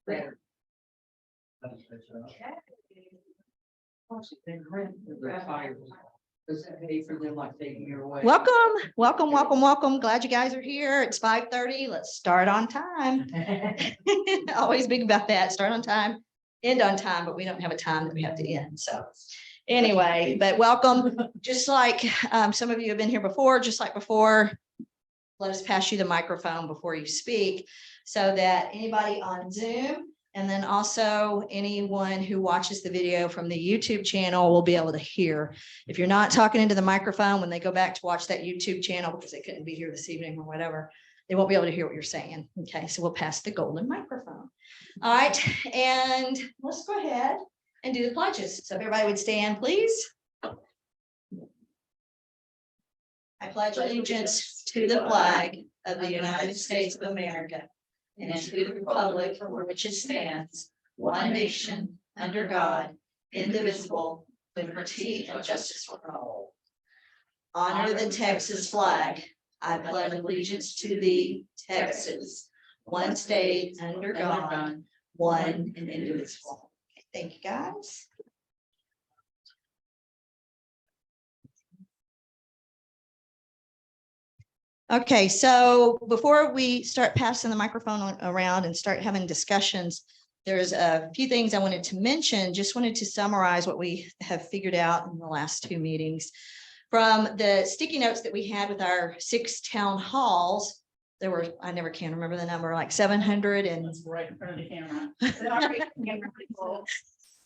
There. Welcome. Glad you guys are here. It's 5:30. Let's start on time. Always big about that. Start on time, end on time, but we don't have a time that we have to end. So anyway, but welcome. Just like some of you have been here before, just like before, let us pass you the microphone before you speak so that anybody on Zoom and then also anyone who watches the video from the YouTube channel will be able to hear. If you're not talking into the microphone, when they go back to watch that YouTube channel, because they couldn't be here this evening or whatever, they won't be able to hear what you're saying. Okay, so we'll pass the golden microphone. All right, and let's go ahead and do the pledges. So if everybody would stand, please. I pledge allegiance to the flag of the United States of America and to the republic for which it stands, one nation, under God, indivisible, with liberty and justice for all. Honor the Texas flag. I pledge allegiance to thee, Texas, one state under God, one and indivisible. Thank you, guys. Okay, so before we start passing the microphone around and start having discussions, there's a few things I wanted to mention. Just wanted to summarize what we have figured out in the last two meetings. From the sticky notes that we had with our 6 town halls, there were, I never can remember the number, like 700 and right in front of the camera.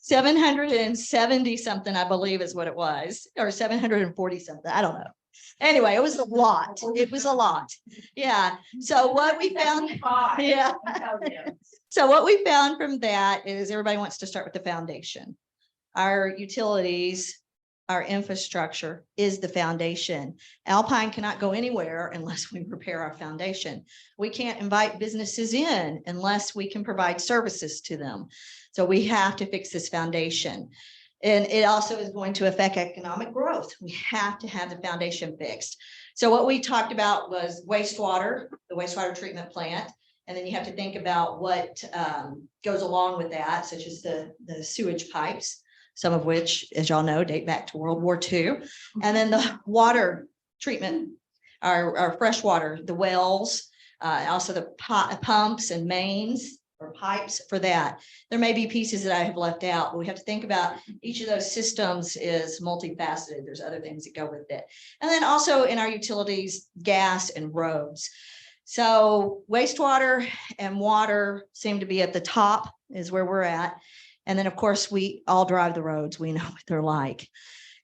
770 something, I believe is what it was, or 740 something. I don't know. Anyway, it was a lot. It was a lot. Yeah. So what we found, yeah. So what we found from that is everybody wants to start with the foundation. Our utilities, our infrastructure is the foundation. Alpine cannot go anywhere unless we repair our foundation. We can't invite businesses in unless we can provide services to them. So we have to fix this foundation. And it also is going to affect economic growth. We have to have the foundation fixed. So what we talked about was wastewater, the wastewater treatment plant. And then you have to think about what goes along with that, such as the sewage pipes, some of which, as y'all know, date back to World War II. And then the water treatment, our fresh water, the wells, also the pumps and mains, or pipes for that. There may be pieces that I have left out, but we have to think about each of those systems is multifaceted. There's other things that go with it. And then also in our utilities, gas and roads. So wastewater and water seem to be at the top is where we're at. And then of course, we all drive the roads. We know what they're like.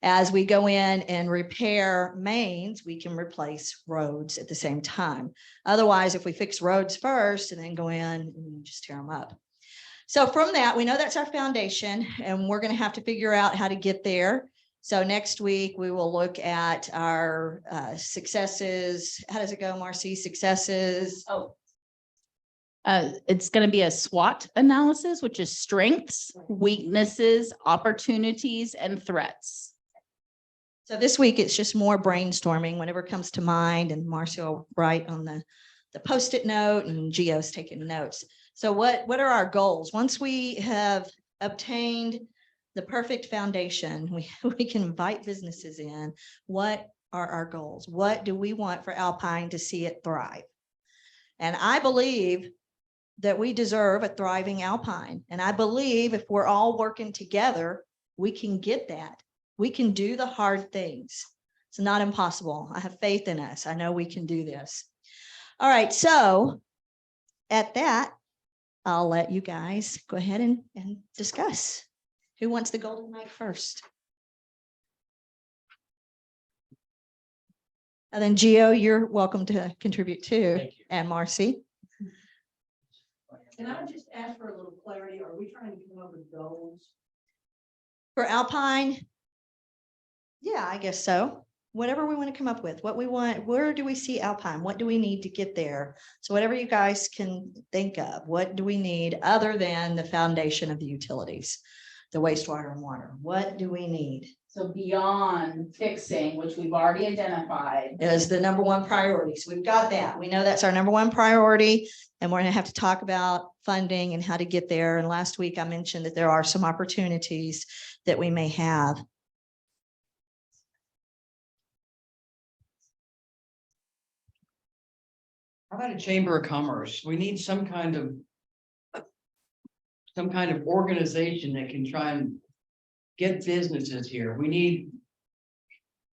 As we go in and repair mains, we can replace roads at the same time. Otherwise, if we fix roads first and then go in and just tear them up. So from that, we know that's our foundation and we're going to have to figure out how to get there. So next week, we will look at our successes. How does it go, Marcy? Successes. It's going to be a SWOT analysis, which is strengths, weaknesses, opportunities, and threats. So this week, it's just more brainstorming, whenever it comes to mind, and Marcy will write on the Post-it note and Gio's taking notes. So what are our goals? Once we have obtained the perfect foundation, we can invite businesses in. What are our goals? What do we want for Alpine to see it thrive? And I believe that we deserve a thriving Alpine. And I believe if we're all working together, we can get that. We can do the hard things. It's not impossible. I have faith in us. I know we can do this. All right. So at that, I'll let you guys go ahead and discuss. Who wants the golden mic first? And then Gio, you're welcome to contribute too. Thank you. And Marcy. Can I just ask for a little clarity? Are we trying to come up with goals? For Alpine? Yeah, I guess so. Whatever we want to come up with, what we want, where do we see Alpine? What do we need to get there? So whatever you guys can think of, what do we need other than the foundation of the utilities? the wastewater and water. What do we need? So beyond fixing, which we've already identified. Is the number one priority. So we've got that. We know that's our number one priority. And we're gonna have to talk about funding and how to get there. And last week I mentioned that there are some opportunities that we may have. How about a chamber of commerce? We need some kind of organization that can try and get businesses here.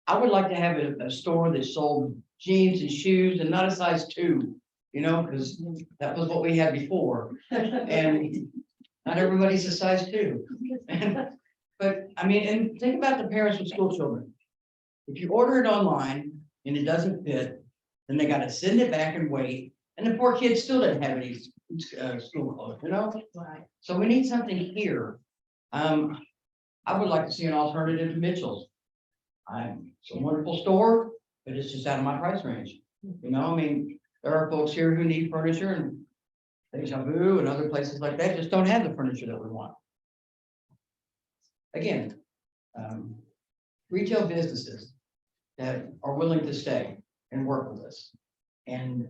I would like to have a store that sold jeans and shoes and not a size 2, because that was what we had before. And not everybody's a size 2. But I mean, and think about the parents with school children. If you order it online and it doesn't fit, then they gotta send it back and wait. And the poor kids still didn't have any school clothes, Right. So we need something here. I would like to see an alternative to Mitchell's. It's a wonderful store, but it's just out of my price range. I mean, there are folks here who need furniture and Deja Vu and other places like that just don't have the furniture that we want. Again, retail businesses that are willing to stay and work with us. And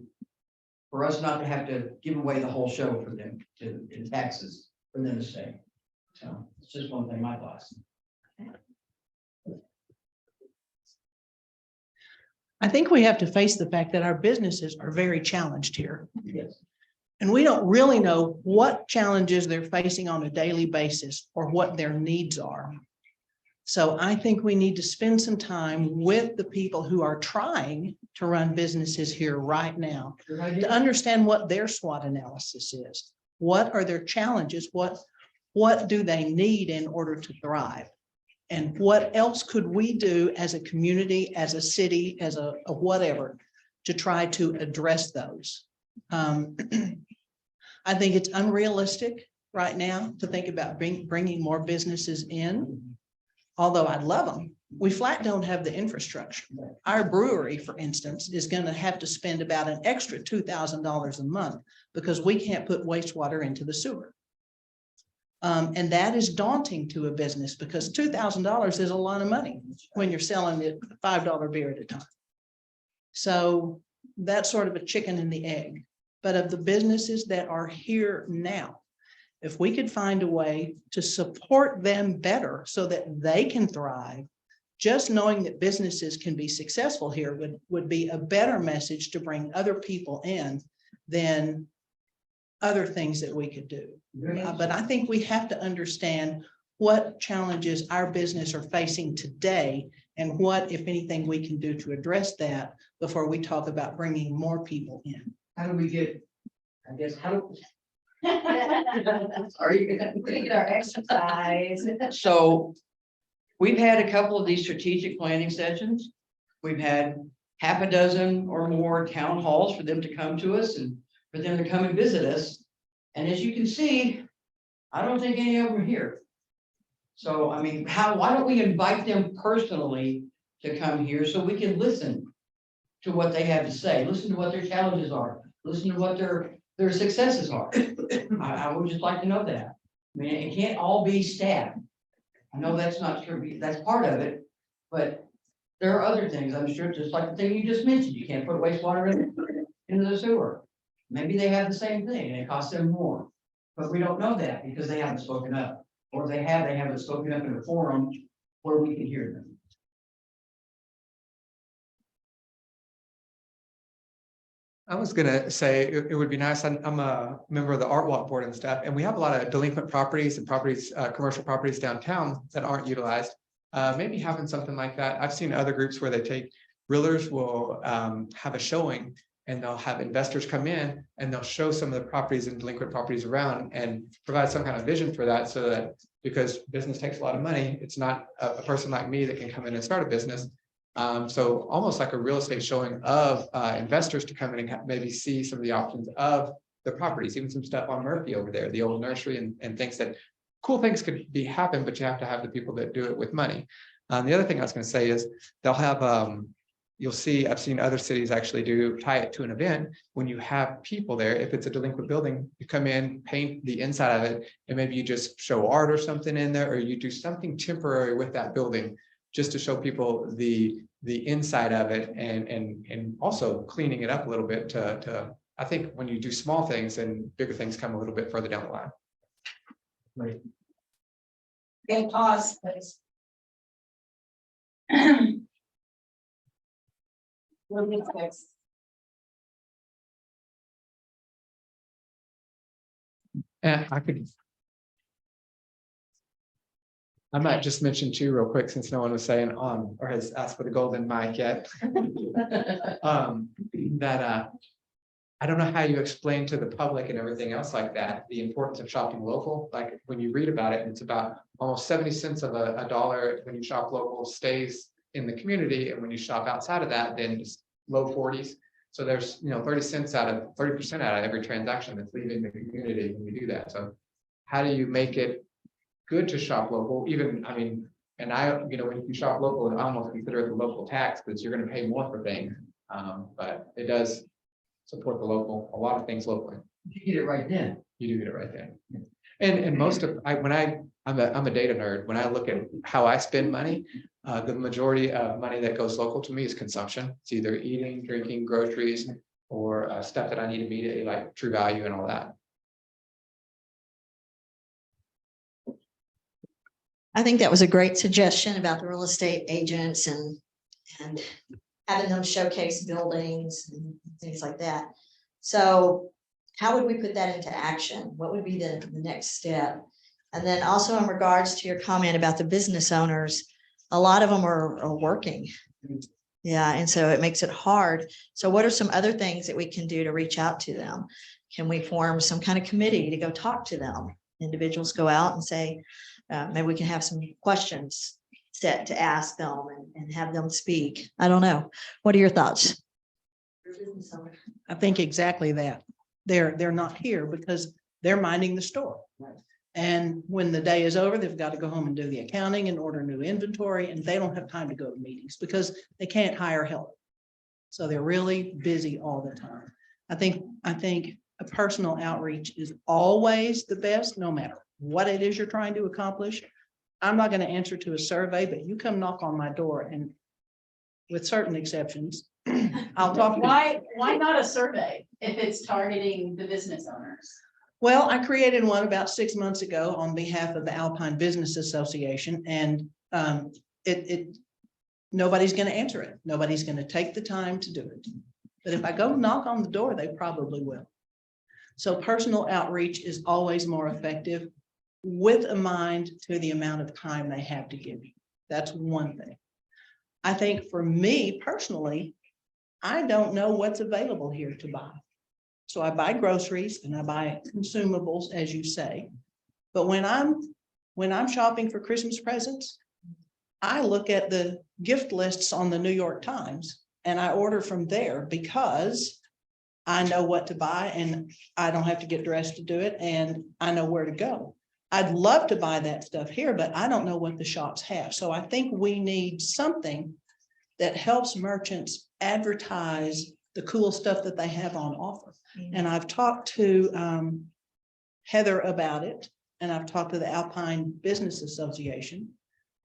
for us not to have to give away the whole show for them in taxes for them to stay. So it's just one thing, my thoughts. I think we have to face the fact that our businesses are very challenged here. Yes. And we don't really know what challenges they're facing on a daily basis or what their needs are. So I think we need to spend some time with the people who are trying to run businesses here right now to understand what their SWOT analysis is. What are their challenges? What do they need in order to thrive? And what else could we do as a community, as a city, as a whatever, to try to address those? I think it's unrealistic right now to think about bringing more businesses in, although I'd love them. We flat don't have the infrastructure. Our brewery, for instance, is going to have to spend about an extra $2,000 a month because we can't put wastewater into the sewer. And that is daunting to a business because $2,000 is a lot of money when you're selling it $5 beer at a time. So that's sort of a chicken and the egg. But of the businesses that are here now, if we could find a way to support them better so that they can thrive, just knowing that businesses can be successful here would be a better message to bring other people in than other things that we could do. But I think we have to understand what challenges our business are facing today and what, if anything, we can do to address that before we talk about bringing more people in. How do we get, I guess, are you gonna We get our exercise. So we've had a couple of these strategic planning sessions. We've had half a dozen or more town halls for them to come to us and for them to come and visit us. And as you can see, I don't think any of them are here. So, I mean, why don't we invite them personally to come here so we can listen to what they have to say, listen to what their challenges are, listen to what their successes are. I would just like to know that. I mean, it can't all be staff. I know that's not sure, that's part of it, but there are other things, I'm sure, just like the thing you just mentioned, you can't put wastewater into the sewer. Maybe they have the same thing and it costs them more, but we don't know that because they haven't spoken up, or they haven't spoken up in a forum where we can hear them. I was gonna say it would be nice. I'm a member of the Art Walk Board and stuff, and we have a lot of delinquent properties and commercial properties downtown that aren't utilized. Maybe having something like that. I've seen other groups where they take realtors will have a showing and they'll have investors come in and they'll show some of the properties and delinquent properties around and provide some kind of vision for that, so that because business takes a lot of money, it's not a person like me that can come in and start a business. So almost like a real estate showing of investors to come in and maybe see some of the options of the properties, even some stuff on Murphy over there, the old nursery and things that cool things could happen, but you have to have the people that do it with money. The other thing I was going to say is they'll have you'll see, I've seen other cities actually do tie it to an event. When you have people there, if it's a delinquent building, you come in, paint the inside of it, and maybe you just show art or something in there, or you do something temporary with that building, just to show people the inside of it, and also cleaning it up a little bit to, I think when you do small things, and bigger things come a little bit further down the line. Right. Okay, pause, please. We'll be fixed. And I might just mention too, real quick, since no one was saying or has asked for the golden mic yet. That I don't know how you explain to the public and everything else like that, the importance of shopping local. Like when you read about it, it's about almost 70 cents of a dollar when you shop local stays in the community. And when you shop outside of that, then it's low 40s. So there's, 30% out of every transaction that's leaving the community when you do that. So how do you make it good to shop local? Even, I mean, and when you shop local, I almost consider it the local tax because you're going to pay more for things. But it does support a lot of things locally. You get it right then. You do get it right then. And most of, I'm a data nerd. When I look at how I spend money, the majority of money that goes local to me is consumption. It's either eating, drinking, groceries, or stuff that I need immediately, like True Value and all that. I think that was a great suggestion about the real estate agents and having them showcase buildings and things like that. So how would we put that into action? What would be the next step? And then also in regards to your comment about the business owners, a lot of them are working. Yeah, and so it makes it hard. So what are some other things that we can do to reach out to them? Can we form some kind of committee to go talk to them? Individuals go out and say, maybe we can have some questions set to ask them and have them speak. I don't know. What are your thoughts? I think exactly that. They're not here because they're minding the store. And when the day is over, they've got to go home and do the accounting and order new inventory, and they don't have time to go to meetings because they can't hire help. So they're really busy all the time. I think a personal outreach is always the best, no matter what it is you're trying to accomplish. I'm not going to answer to a survey, but you come knock on my door, and with certain exceptions, I'll talk. Why not a survey if it's targeting the business owners? Well, I created one about 6 months ago on behalf of the Alpine Business Association, and nobody's going to answer it. Nobody's going to take the time to do it. But if I go knock on the door, they probably will. So personal outreach is always more effective with a mind to the amount of time they have to give you. That's one thing. I think for me personally, I don't know what's available here to buy. So I buy groceries and I buy consumables, as you say. But when I'm shopping for Christmas presents, I look at the gift lists on the New York Times and I order from there because I know what to buy and I don't have to get dressed to do it and I know where to go. I'd love to buy that stuff here, but I don't know what the shops have. So I think we need something that helps merchants advertise the cool stuff that they have on offer. And I've talked to Heather about it, and I've talked to the Alpine Business Association,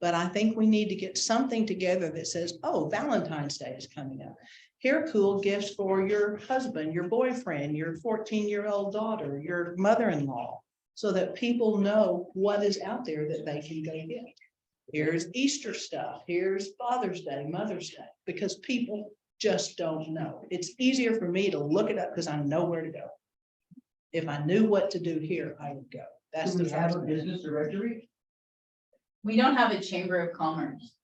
but I think we need to get something together that says, oh, Valentine's Day is coming up. Here are cool gifts for your husband, your boyfriend, your 14-year-old daughter, your mother-in-law, so that people know what is out there that they can go get. Here's Easter stuff. Here's Father's Day, Mother's Day, because people just don't know. It's easier for me to look it up because I know where to go. If I knew what to do here, I would go. That's Do the we have a first thing. business directory? We don't have a chamber of commerce.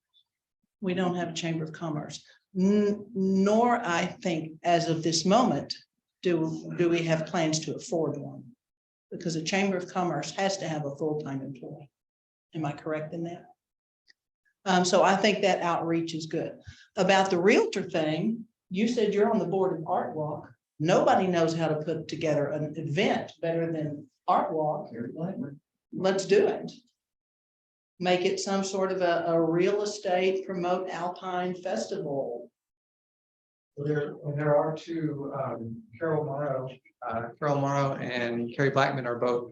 We don't have a chamber of commerce, nor I think as of this moment, do we have plans to afford one, because a chamber of commerce has to have a full-time employee. Am I correct in that? So I think that outreach is good. About the realtor thing, you said you're on the board of Art Walk. Nobody knows how to put together an event better than Art Walk. Let's do it. Make it some sort of a real estate, promote Alpine festival, There are two, Carol Morrow and Carrie Blackman are both.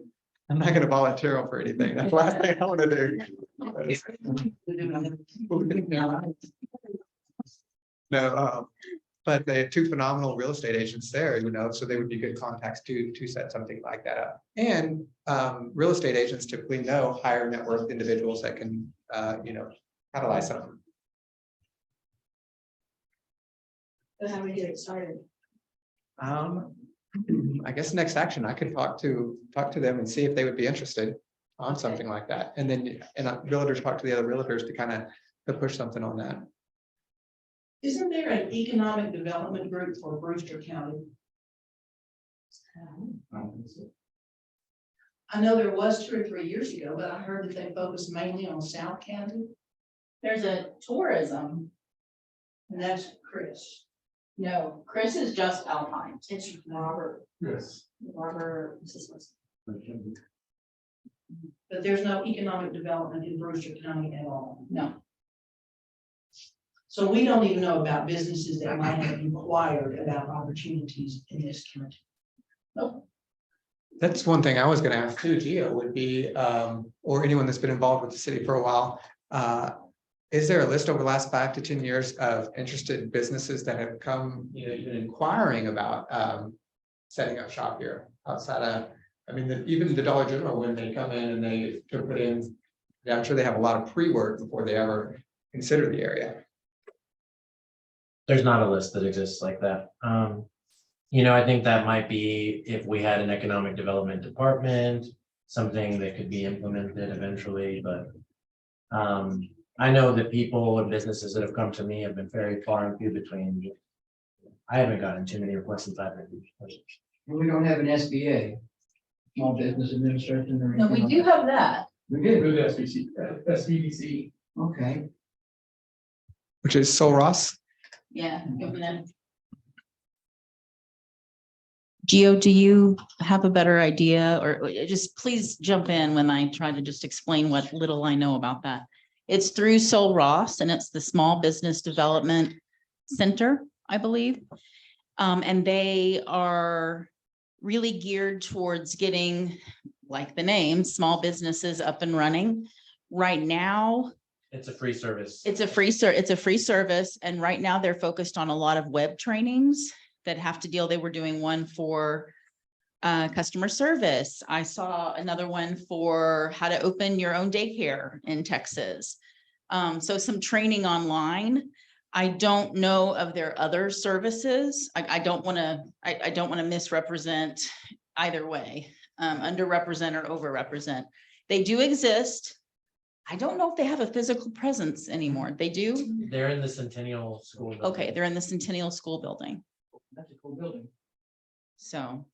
I'm not gonna volunteer for anything. That's the last thing I wanna do. No, but they have two phenomenal real estate agents there, so they would be good contacts to set something like that up. And real estate agents typically know higher net worth individuals that can, catalyze something. But how do we get it started? I guess next action, I could talk to them and see if they would be interested on something like that. And then, realtors talk to the other realtors to kind of push something on that. Isn't there an economic development group for Brewster County? I know there was 2 or 3 years ago, but I heard that they focused mainly on South County, There's a tourism. and that's Chris. No, Chris is just Alpine. It's Robert, Yes. Robert. But there's no economic development in Brewster County at all. No. So we don't even know about businesses that might have inquired about opportunities in this county. That's one thing I was gonna ask too, Gio, would be, or anyone that's been involved with the city for a while. Is there a list over the last 5 to 10 years of interested businesses that have come, even inquiring about setting up shop here outside of, even the Dollar General, when they come in and they to put in, yeah, I'm sure they have a lot of pre-work before they ever consider the area. There's not a list that exists like that. I think that might be if we had an economic development department, something that could be implemented eventually, but I know that people and businesses that have come to me have been very far and few between. I haven't gotten too many requests since I've been. We don't have an SBA, Small Business Administration or. No, we do have that. We do, SBDC. okay. Which is Sol Ross. Yeah. Gio, do you have a better idea, or just please jump in when I try to just explain what little I know about that? It's through Sol Ross, and it's the Small Business Development Center, I believe. And they are really geared towards getting, like the name, small businesses up and running. Right now, It's a free service. it's a free service, and right now they're focused on a lot of web trainings that have to deal. They were doing one for customer service. I saw another one for how to open your own daycare in Texas. So some training online. I don't know of their other services. I don't want to misrepresent either way, underrepresent or overrepresent. They do exist. I don't know if they have a physical presence anymore. They do? They're in the Centennial School. building. Okay, they're in the Centennial School building. That's a cool building. So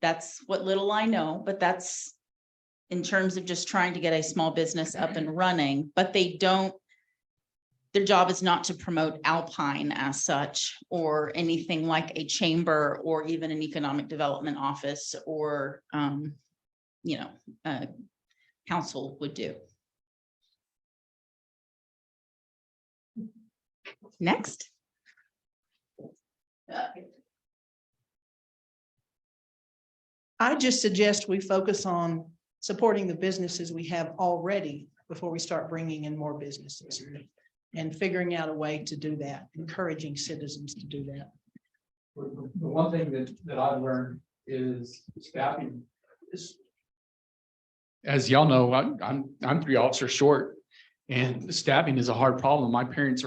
that's what little I know, but that's in terms of just trying to get a small business up and running, but they don't, their job is not to promote Alpine as such, or anything like a chamber or even an economic development office or, council would do. Next. I just suggest we focus on supporting the businesses we have already before we start bringing in more businesses. And figuring out a way to do that, encouraging citizens to do that. The one thing that I've learned is staffing. As y'all know, I'm 3 officers short, and staffing is a hard problem. My parents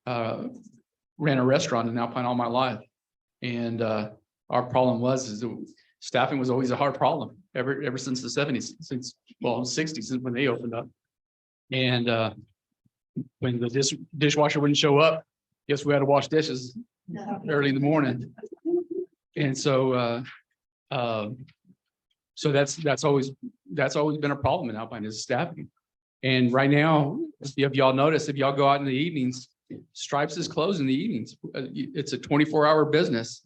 ran a restaurant in Alpine all my life, and our problem is that staffing was always a hard problem ever since the 70s, the 60s, since when they opened up. And when the dishwasher wouldn't show up, guess we had to wash dishes early in the morning. And so that's always been a problem in Alpine, is staffing. And right now, if y'all notice, if y'all go out in the evenings, Stripes is closed in the evenings. It's a 24-hour business,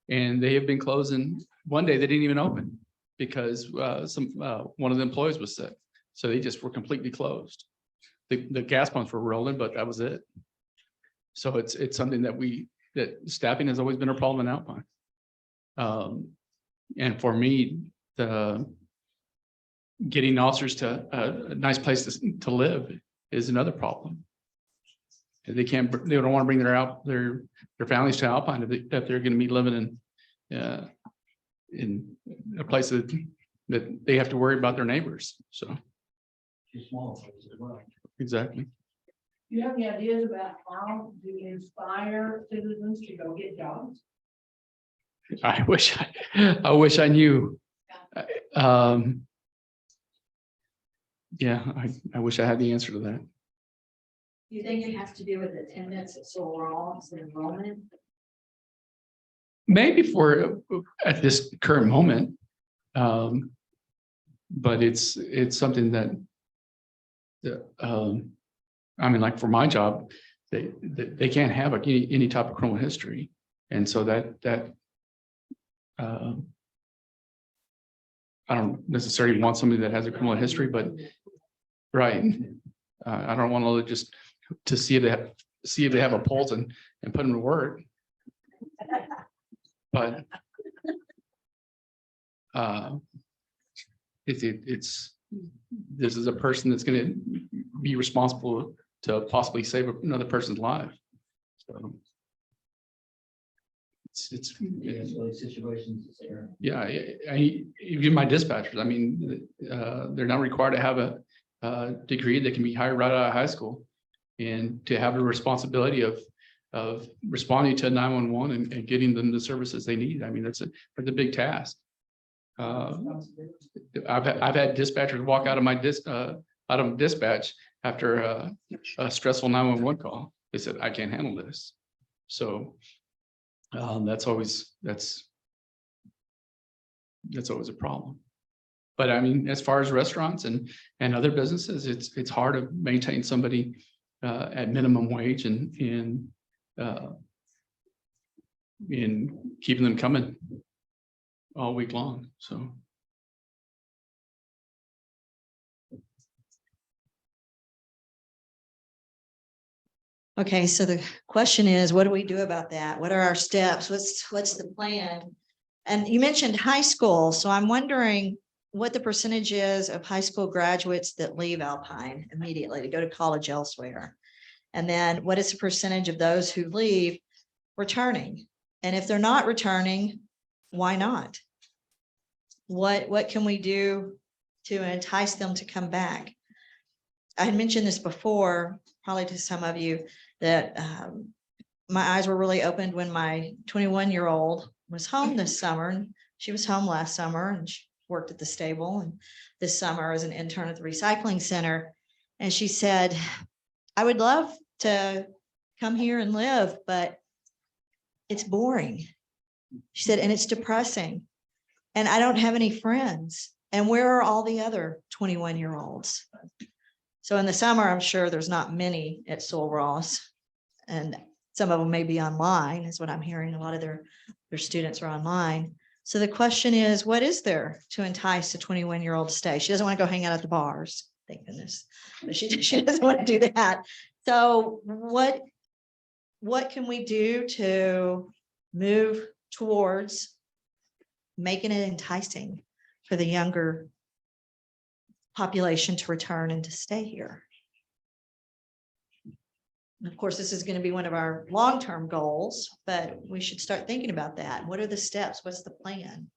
and they have been closing. One day they didn't even open because one of the employees was sick, so they just were completely closed. The gas pumps were rolling, but that was it. So it's something that staffing has always been a problem in Alpine. And for me, getting officers to a nice place to live is another problem. They don't want to bring their families to Alpine if they're going to be living in a place that they have to worry about their neighbors. So. Exactly. Do you have any ideas about how to inspire citizens to go get jobs? I wish I knew. Yeah, I wish I had the answer to that. Do you think it has to do with attendance at Soul Ross and enrollment? Maybe at this current moment. But it's something that I mean, like for my job, they can't have any type of criminal history. And so that I don't necessarily want somebody that has a criminal history, but right. I don't want to just to see if they have a pulse and put them to work. But this is a person that's going to be responsible to possibly save another person's life. So it's yeah. Even my dispatchers. I mean, they're not required to have a degree. They can be hired right out of high school, and to have the responsibility of responding to 911 and getting them the services they need. I mean, that's a big task. I've had dispatchers walk out of dispatch after a stressful 911 call. They said, I can't handle this. So that's always a problem. But I mean, as far as restaurants and other businesses, it's hard to maintain somebody at minimum wage and in keeping them coming all week long. So. Okay, so the question is, what do we do about that? What are our steps? What's the plan? And you mentioned high school, so I'm wondering what the percentage is of high school graduates that leave Alpine immediately to go to college elsewhere. And then what is the percentage of those who leave returning? And if they're not returning, why not? What can we do to entice them to come back? I had mentioned this before, probably to some of you, that my eyes were really opened when my 21-year-old was home this summer. And she was home last summer and she worked at the stable, and this summer as an intern at the recycling center. And she said, I would love to come here and live, but it's boring. She said, and it's depressing. And I don't have any friends. And where are all the other 21-year-olds? So in the summer, I'm sure there's not many at Soul Ross, and some of them may be online, is what I'm hearing. A lot of their students are online. So the question is, what is there to entice a 21-year-old to stay? She doesn't want to go hang out at the bars, thank goodness, but she doesn't want to do that. So what can we do to move towards making it enticing for the younger population to return and to stay here? And of course, this is going to be one of our long-term goals, but we should start thinking about that. What are the steps? What's the plan?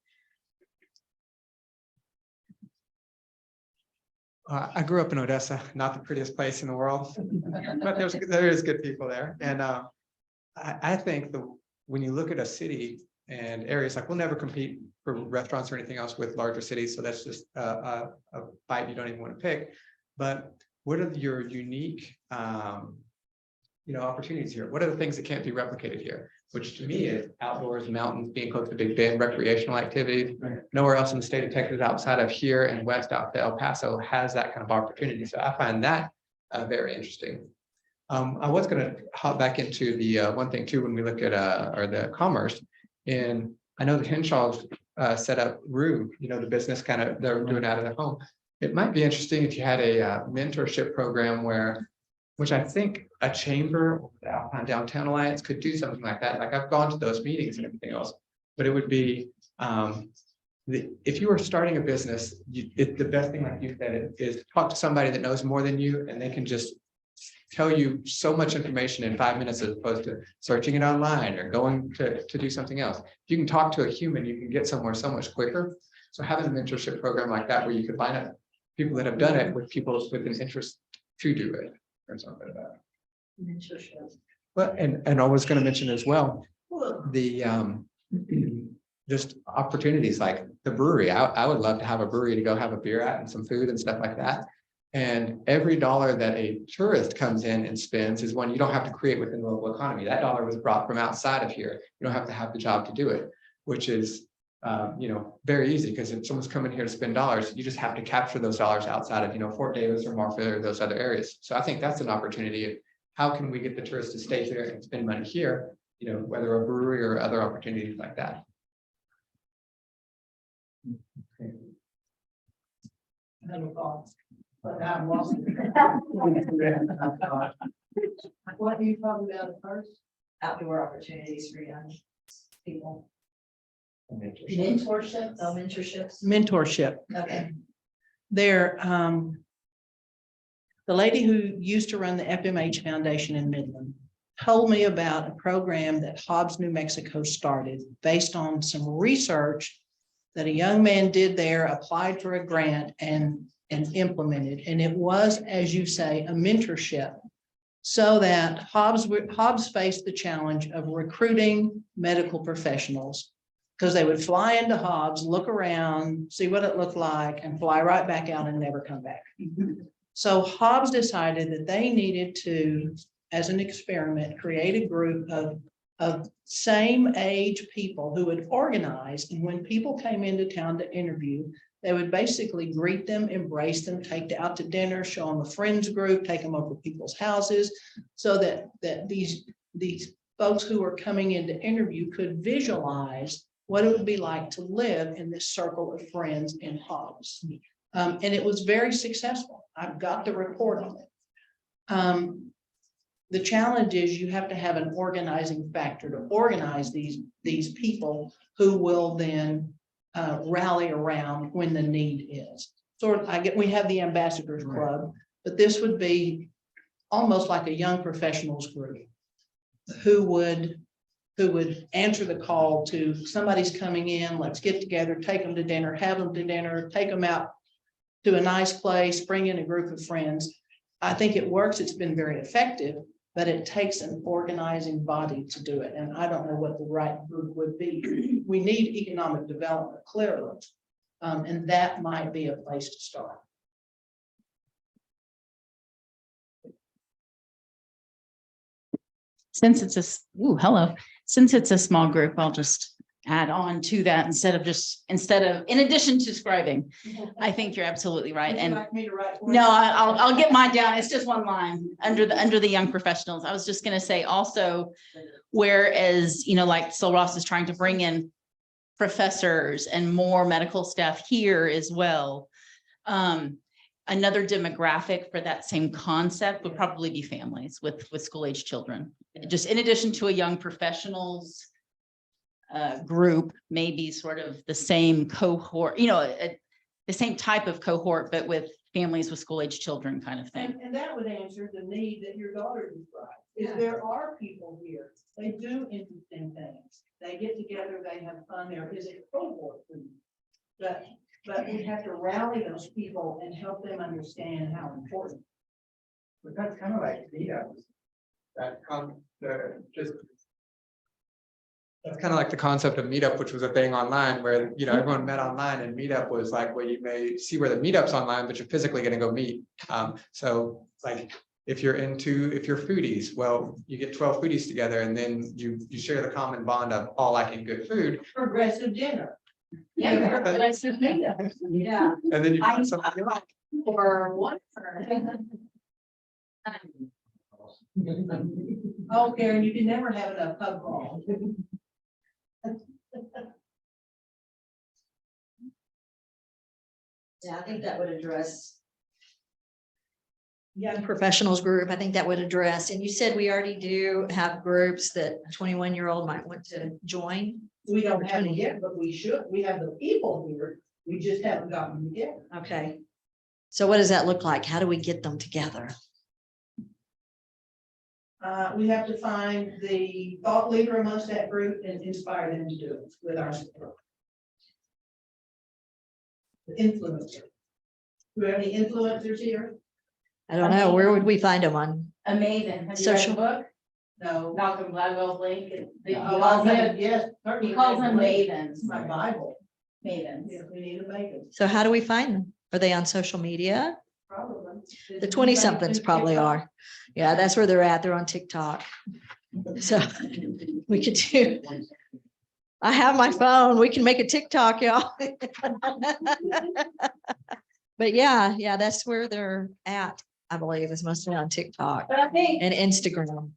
I grew up in Odessa, not the prettiest place in the world, but there is good people there. And I think when you look at a city and areas, like we'll never compete for restaurants or anything else with larger cities. So that's just a fight you don't even want to pick. But what are your unique opportunities here? What are the things that can't be replicated here? Which to me is outdoors, mountains, being close to Big Bend, recreational activities. Nowhere else in the state of Texas outside of here and west out to El Paso has that kind of opportunity. So I find that very interesting. I was going to hop back into the one thing too when we look at the commerce. And I know the Henshaw's set up Rue, the business kind of they're doing out of their home. It might be interesting if you had a mentorship program where which I think a chamber, or the Alpine Downtown Alliance could do something like that. Like I've gone to those meetings and everything else, but it would be, if you were starting a business, the best thing, like you said, is talk to somebody that knows more than you, and they can just tell you so much information in 5 minutes as opposed to searching it online or going to do something else. If you can talk to a human, you can get somewhere so much quicker. So having a mentorship program like that, where you could line up people that have done it with people with an interest to do it or something like that. Well, and I was going to mention as well, the just opportunities like the brewery. I would love to have a brewery to go have a beer at and some food and stuff like that. And every dollar that a tourist comes in and spends is one you don't have to create within the local economy. That dollar was brought from outside of here. You don't have to have the job to do it, which is, very easy, because if someone's coming here to spend dollars, you just have to capture those dollars outside of, Fort Davis or Marfa or those other areas. So I think that's an opportunity. How can we get the tourists to stay here and spend money here, whether a brewery or other opportunities like that. Never thought, but I'm lost. What are you talking about at first? Outdoor opportunities for young people. Mentorship? Oh, mentorships. Mentorship. Okay. There, the lady who used to run the FMH Foundation in Midland told me about a program that Hobbs, New Mexico started based on some research that a young man did there, applied for a grant and implemented. And it was, as you say, a mentorship, so that Hobbs faced the challenge of recruiting medical professionals, because they would fly into Hobbs, look around, see what it looked like, and fly right back out and never come back. So Hobbs decided that they needed to, as an experiment, create a group of same age people who would organize. And when people came into town to interview, they would basically greet them, embrace them, take them out to dinner, show them a friends group, take them over to people's houses, so that these folks who were coming in to interview could visualize what it would be like to live in this circle of friends in Hobbs. And it was very successful. I've got the report on it. The challenge is you have to have an organizing factor to organize these people who will then rally around when the need is. We have the Ambassadors Club, but this would be almost like a young professionals group who would answer the call to somebody's coming in, let's get together, take them to dinner, have them to dinner, take them out to a nice place, bring in a group of friends. I think it works. It's been very effective, but it takes an organizing body to do it. And I don't know what the right group would be. We need economic development, clearly. And that might be a place to start. Since it's since it's a small group, I'll just add on to that instead of, in addition to scribing. I think you're absolutely right. Would you And like me to write one? no, I'll get mine down. It's just one line under the young professionals. I was just going to say also, whereas, like Sil Ross is trying to bring in professors and more medical staff here as well. Another demographic for that same concept would probably be families with school age children. Just in addition to a young professionals group, maybe sort of the same cohort, the same type of cohort, but with families with school age children kind of thing. And that would answer the need that your daughter described. If there are people here, they do interesting things. They get together, they have fun. There is a cohort. But we have to rally those people and help them understand how important. But that's kind of like that's kind of like the concept of Meetup, which was a thing online where, everyone met online, and Meetup was like, well, you may see where the meetup's online, but you're physically going to go meet. So like, if you're foodies, well, you get 12 foodies together, and then you share the common bond of all liking good food. Progressive dinner. Yeah. Yeah. And then you find something you like. Or what? Oh, Karen, you can never have enough pub crawl. Yeah, I think that would address young professionals group, I think that would address, and you said we already do have groups that a 21-year-old might want to join. We don't have it yet, but we should. We have the people here. We just haven't gotten them together. Okay. So what does that look like? How do we get them together? We have to find the thought leader amongst that group and inspire them to do it with our support. The influencer. Do we have any influencers here? I don't know. Where would we find them on? Amazing. Have you read the book? No. Malcolm Gladwell's link. Oh, I read, yes. He calls them mavens. It's my Bible. Mavens. Yes, we need to make it, So how do we find them? Are they on social media? probably. The 20-somethings probably are. Yeah, that's where they're at. They're on TikTok. So we could do. I have my phone. We can make a TikTok, y'all. But yeah, that's where they're at, I believe, is mostly on TikTok But I think and Instagram.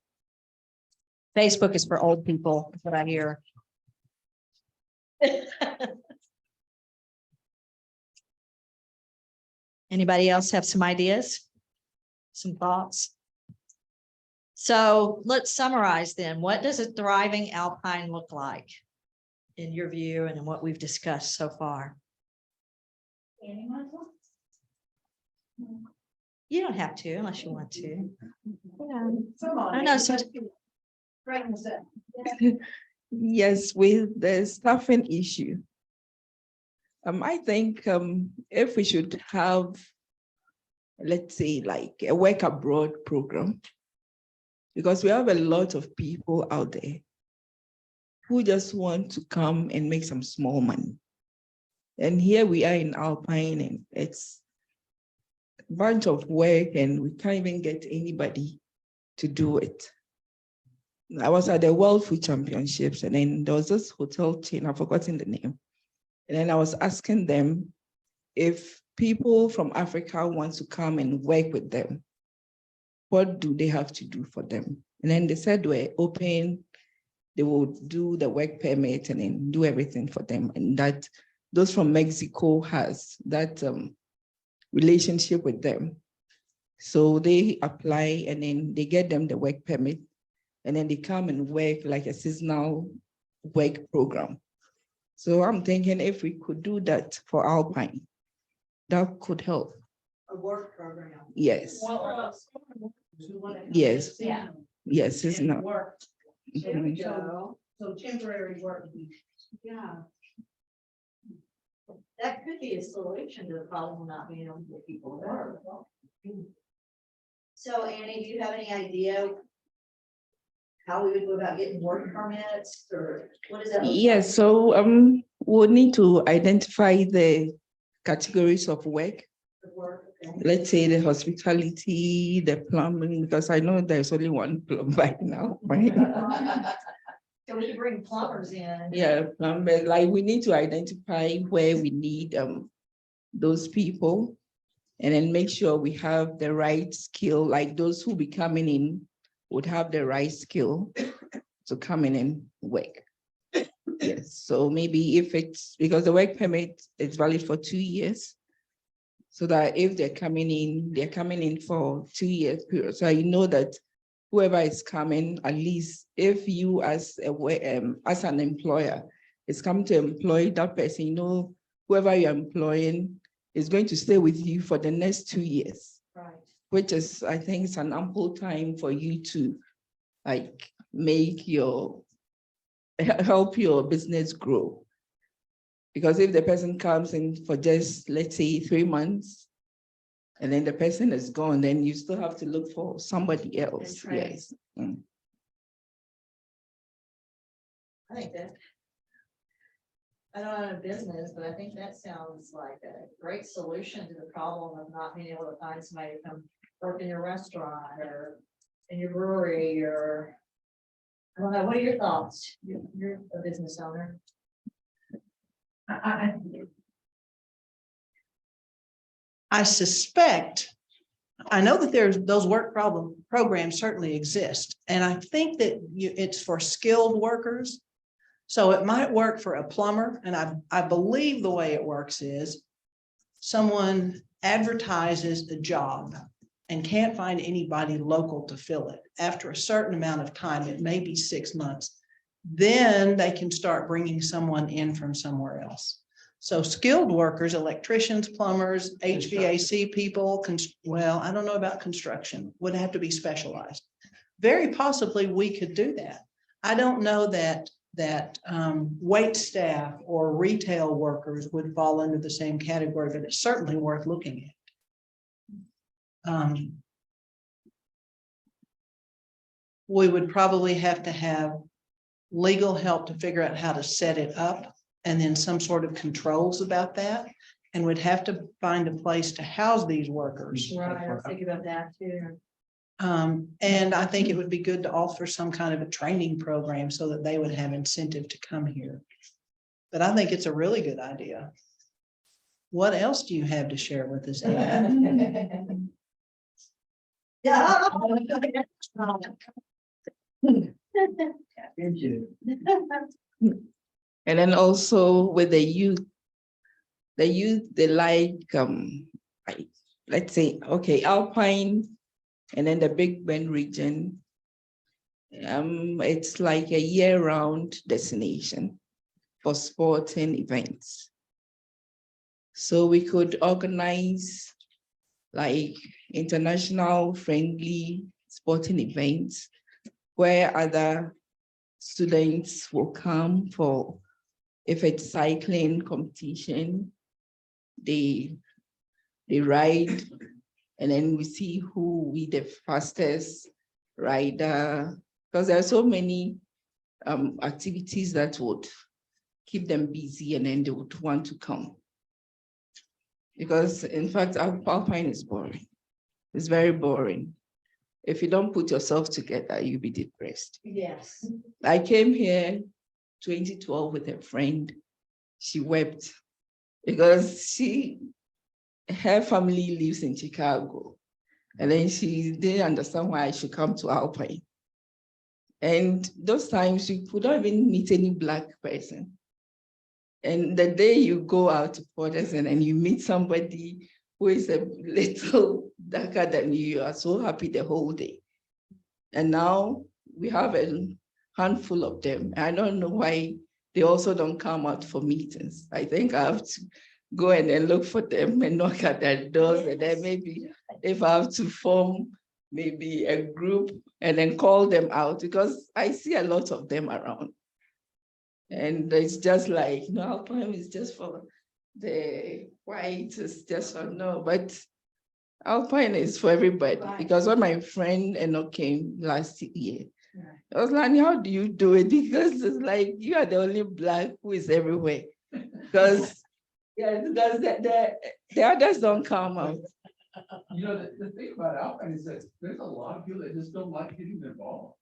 Facebook is for old people, is what I hear. Anybody else have some ideas? Some thoughts? So let's summarize then. What does a thriving Alpine look like in your view and in what we've discussed so far? You don't have to unless you want to. Yeah. Come on. I know, so Right, what's that? Yes, with the staffing issue. I think if we should have, let's say, like a work abroad program, because we have a lot of people out there who just want to come and make some small money. And here we are in Alpine, and it's a bunch of work, and we can't even get anybody to do it. I was at the World Food Championships, and then there was this hotel chain, I've forgotten the name. And then I was asking them if people from Africa want to come and work with them, what do they have to do for them? And then they said we're open, they will do the work permit and then do everything for them. And that those from Mexico has that relationship with them. So they apply and then they get them the work permit. And then they come and work like a seasonal work program. So I'm thinking if we could do that for Alpine, that could help. A work program. Yes, Yes. Yeah. yes, it's not. Work. Mhm. So temporary work. yeah. That could be a solution to the problem of not being able to get people to work. So Annie, do you have any idea how we would go about getting work permits or what is that? Yes, so we'll need to identify the categories of work. Let's say the hospitality, the plumbing, because I know there's only one plumber right now, right? So we bring plumbers in. Yeah, plumber, like we need to identify where we need those people and then make sure we have the right skill, like those who be coming in would have the right skill to come in and work. Yes, so maybe if it's, because the work permit is valid for 2 years. So that if they're coming in for 2 years period. So you know that whoever is coming, at least if you as an employer is coming to employ that person, you know, whoever you're employing is going to stay with you for the next 2 years. Right. Which is, I think, it's an ample time for you to like help your business grow. Because if the person comes in for just, let's say, 3 months, and then the person is gone, then you still have to look for somebody else. Yes. Mm. I think that. I don't own a business, but I think that sounds like a great solution to the problem of not being able to find somebody to come work in your restaurant or in your brewery or. I don't know, what are your thoughts? You're a business owner. I suspect, I know that there's those work programs certainly exist. And I think that it's for skilled workers. So it might work for a plumber. And I believe the way it works is someone advertises a job and can't find anybody local to fill it, after a certain amount of time, it may be 6 months, then they can start bringing someone in from somewhere else. So skilled workers, electricians, plumbers, HVAC people, well, I don't know about construction, would have to be specialized. Very possibly we could do that. I don't know that wait staff or retail workers would fall under the same category, but it's certainly worth looking at. We would probably have to have legal help to figure out how to set it up, and then some sort of controls about that. And would have to find a place to house these workers. Right, I was thinking about that too. And I think it would be good to offer some kind of a training program so that they would have incentive to come here. But I think it's a really good idea. What else do you have to share with us, Anna? Yeah. And then also with the youth, they like, let's say, okay, Alpine, and then the Big Bend region. It's like a year-round destination for sporting events. So we could organize like international friendly sporting events where other students will come for, if it's cycling competition, they ride, and then we see who will be the fastest rider, because there are so many activities that would keep them busy, and then they would want to come. Because in fact, Alpine is boring. It's very boring. If you don't put yourself together, you'll be depressed. Yes. I came here 2012 with a friend. She wept because her family lives in Chicago. And then she didn't understand why I should come to Alpine. And those times you could not even meet any Black person. And the day you go out to Porterson and you meet somebody who is a little darker than you, you are so happy the whole day. And now we have a handful of them. I don't know why they also don't come out for meetings. I think I have to go and then look for them and knock at their doors. And then maybe if I have to form maybe a group and then call them out, because I see a lot of them around. And it's just like, Alpine is just for the white, it's just for no, but Alpine is for everybody. Right. Because when my friend Eno came last year, I was like, how do you do it? Because it's like, you are the only Black who is everywhere. Because the others don't come out. You know, the thing about Alpine is that there's a lot of people that just don't like getting involved.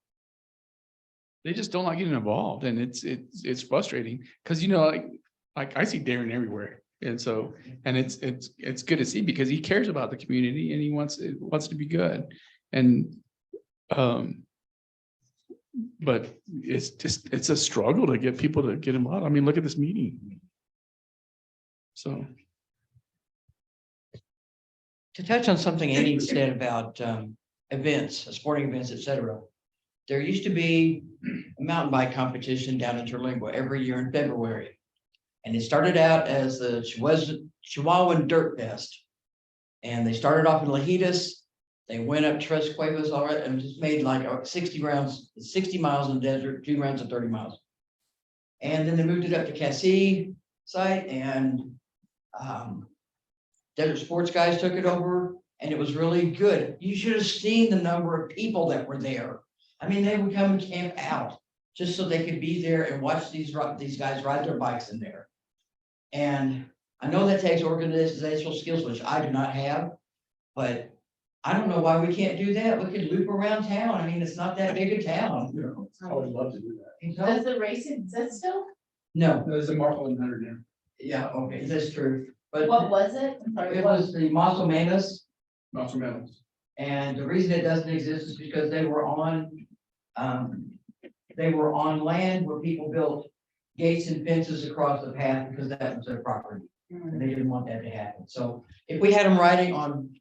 They just don't like getting involved, and it's frustrating because like I see Darren everywhere, and so it's good to see because he cares about the community and he wants to be good, and but it's a struggle to get people to get involved. I mean, look at this meeting. So. To touch on something Annie said about events, sporting events, et cetera. There used to be a mountain bike competition down in Terlingua every year in February. And it started out as the Chihuahuan Dirt Fest. And they started off in Lajitas. They went up Tres Cuevas all right, and just made like 60 miles in the desert, 2 rounds of 30 miles. And then they moved it up to Cassie site, and Desert Sports guys took it over, and it was really good. You should have seen the number of people that were there. I mean, they would come and camp out just so they could be there and watch these guys ride their bikes in there. And I know that takes organizational skills, which I do not have, but I don't know why we can't do that. We could loop around town. I mean, it's not that big a town. I would love to do that. Does the race exist still? No, There's a Mark 100 now. yeah, okay, that's true. But What was it? I'm sorry, it what- was the Maso Menos. Not for medals. And the reason it doesn't exist is because they were on land where people built gates and fences across the path because that was their property. And they didn't want that to happen. So if we had them riding on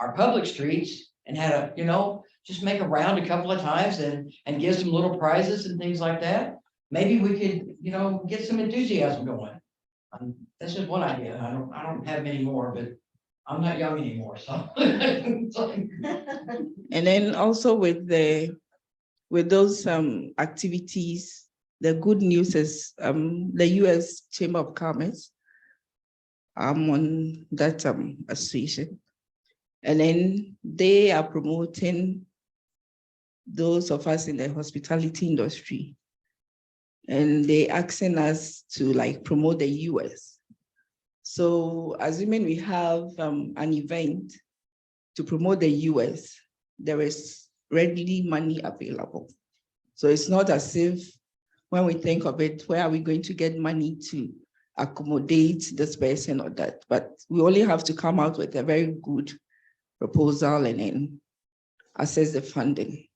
our public streets and had a, just make a round a couple of times and give some little prizes and things like that. Maybe we could, get some enthusiasm going. That's just one idea. I don't have many more, but I'm not young anymore, so. And then also with those activities, the good news is the US Chamber of Commerce. I'm on that association. And then they are promoting those of us in the hospitality industry. And they asking us to like promote the US. So assuming we have an event to promote the US, there is readily money available. So it's not as if when we think of it, where are we going to get money to accommodate this person or that? But we only have to come out with a very good proposal and then assess the funding.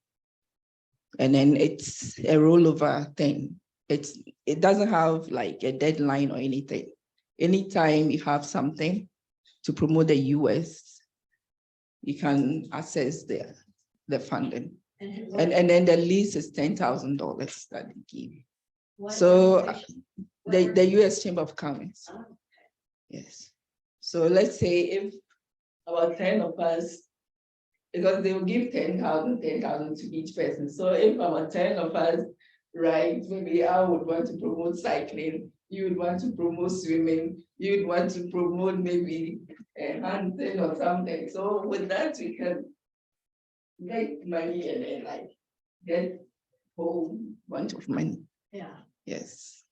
And then it's a rollover thing. It doesn't have like a deadline or anything. Anytime you have something to promote the US, you can access the funding. And then the lease is $10,000 that they give. So the US Chamber of Commerce. Yes. So let's say if about 10 of us, because they will give 10,000 to each person. So if about 10 of us, right, maybe I would want to promote cycling, you would want to promote swimming, you would want to promote maybe a hunting or something. So with that, we can get money and then like get whole bunch of money. Yeah. Yes.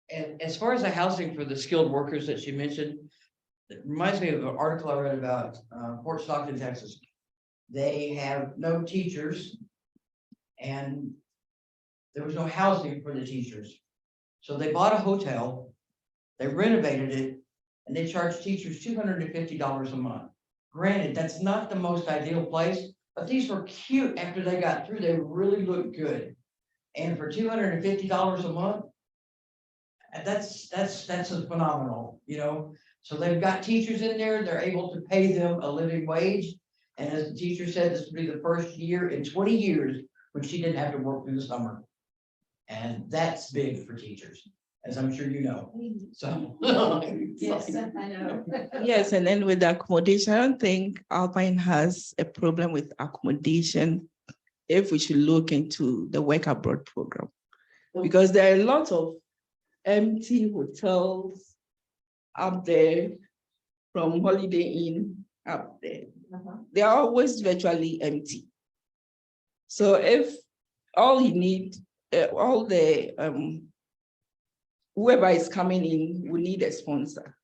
And as far as the housing for the skilled workers that you mentioned, it reminds me of an article I read about Fort Stockton, Texas. They have no teachers and there was no housing for the teachers. So they bought a hotel, they renovated it, and they charged teachers $250 a month. Granted, that's not the most ideal place, but these were cute after they got through. They really looked good. And for $250 a month, that's a phenomenal, So they've got teachers in there, they're able to pay them a living wage. And as the teacher said, this will be the first year in 20 years when she didn't have to work through the summer. And that's big for teachers, as I'm sure you know. So. Yes, I know. Yes, and then with the accommodation, I don't think Alpine has a problem with accommodation if we should look into the work abroad program. Because there are a lot of empty hotels up there from Holiday Inn up there. They are always virtually empty. So if all you need, all the whoever is coming in will need a sponsor.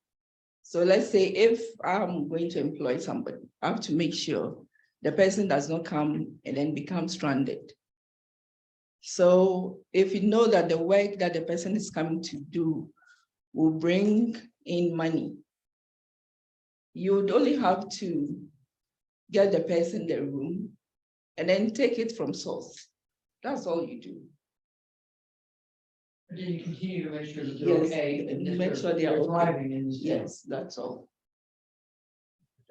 So let's say if I'm going to employ somebody, I have to make sure the person does not come and then become stranded. So if you know that the work that the person is coming to do will bring in money, you would only have to get the person the room and then take it from source. That's all you do. Then you continue to make sure that they're Yes, okay. and make sure they are okay. thriving in this. Yes, that's all.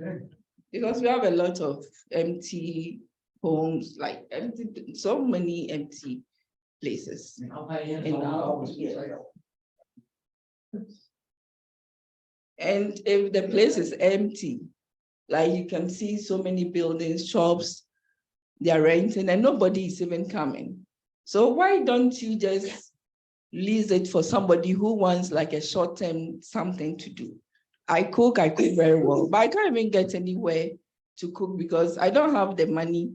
Okay. Because we have a lot of empty homes, like empty, so many empty places. I'll pay in, In so I'll our- always yeah. say, And if the place is empty, like you can see so many buildings, shops, they are renting and nobody is even coming. So why don't you just lease it for somebody who wants like a short-term something to do? I cook very well, but I can't even get anywhere to cook because I don't have the money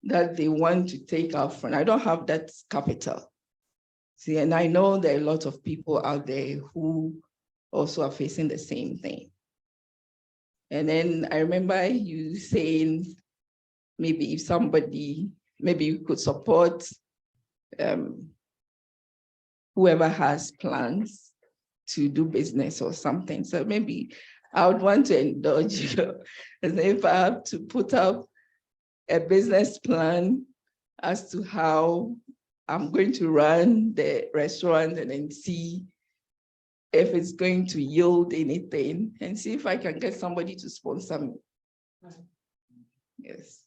that they want to take out from. I don't have that capital. See, and I know there are a lot of people out there who also are facing the same thing. And then I remember you saying, maybe if somebody, maybe you could support whoever has plans to do business or something. So maybe I would want to indulge you. And if I have to put up a business plan as to how I'm going to run the restaurant and then see if it's going to yield anything, and see if I can get somebody to sponsor me. Yes.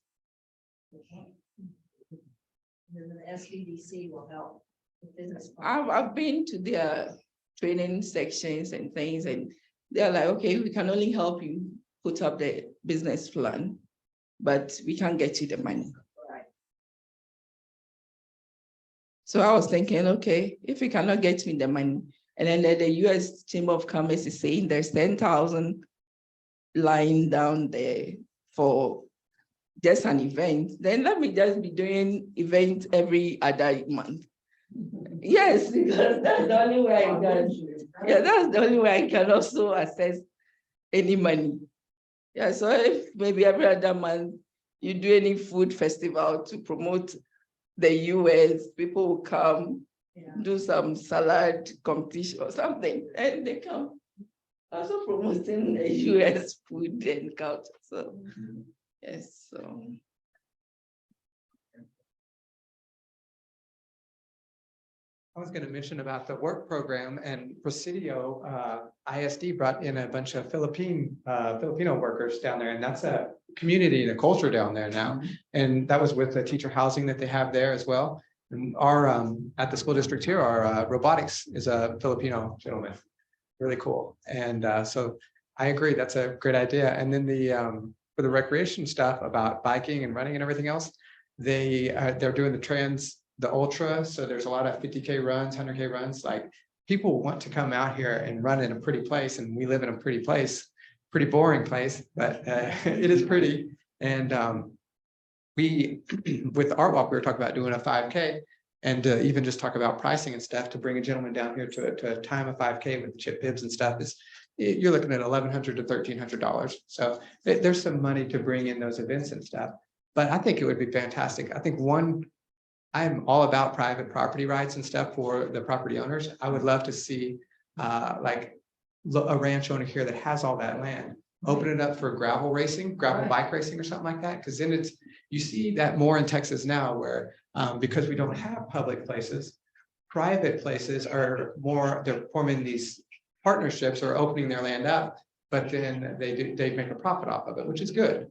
Then the SBDC will help. with business I've been to their training sections and things, and they're like, okay, we can only help you put up the business plan, but we can't get you the money. Right. So I was thinking, okay, if we cannot get me the money, and then the US Chamber of Commerce is saying there's 10,000 lying down there for just an event, then let me just be doing events every other month. Yes, because that's the only way I can. Yeah, that's the only way I can also access any money. Yeah, so if maybe every other month you do any food festival to promote the US, people will come, do some salad competition or something, and they come. Also promoting the US food and culture. So yes, so. I was going to mention about the work program, and Presidio ISD brought in a bunch of Filipino workers down there, and that's a community and a culture down there now. And that was with the teacher housing that they have there as well. And our at the school district here, our robotics is a Filipino gentleman, really cool. And so I agree, that's a great idea. And then the for the recreation stuff about biking and running and everything else, they're doing the ultra. So there's a lot of 50K runs, 100K runs. Like, people want to come out here and run in a pretty place, and we live in a pretty place, pretty boring place, but it is pretty. And we, with Art Walk, we were talking about doing a 5K, and even just talk about pricing and stuff to bring a gentleman down here to time a 5K with chip bibs and stuff is, you're looking at $1,100 to $1,300. So there's some money to bring in those events and stuff. But I think it would be fantastic. I think I'm all about private property rights and stuff for the property owners. I would love to see like a ranch owner here that has all that land, open it up for gravel racing, gravel bike racing or something like that. Because then you see that more in Texas now, where because we don't have public places, private places are more, they're forming these partnerships or opening their land up, but then they make a profit off of it, which is good.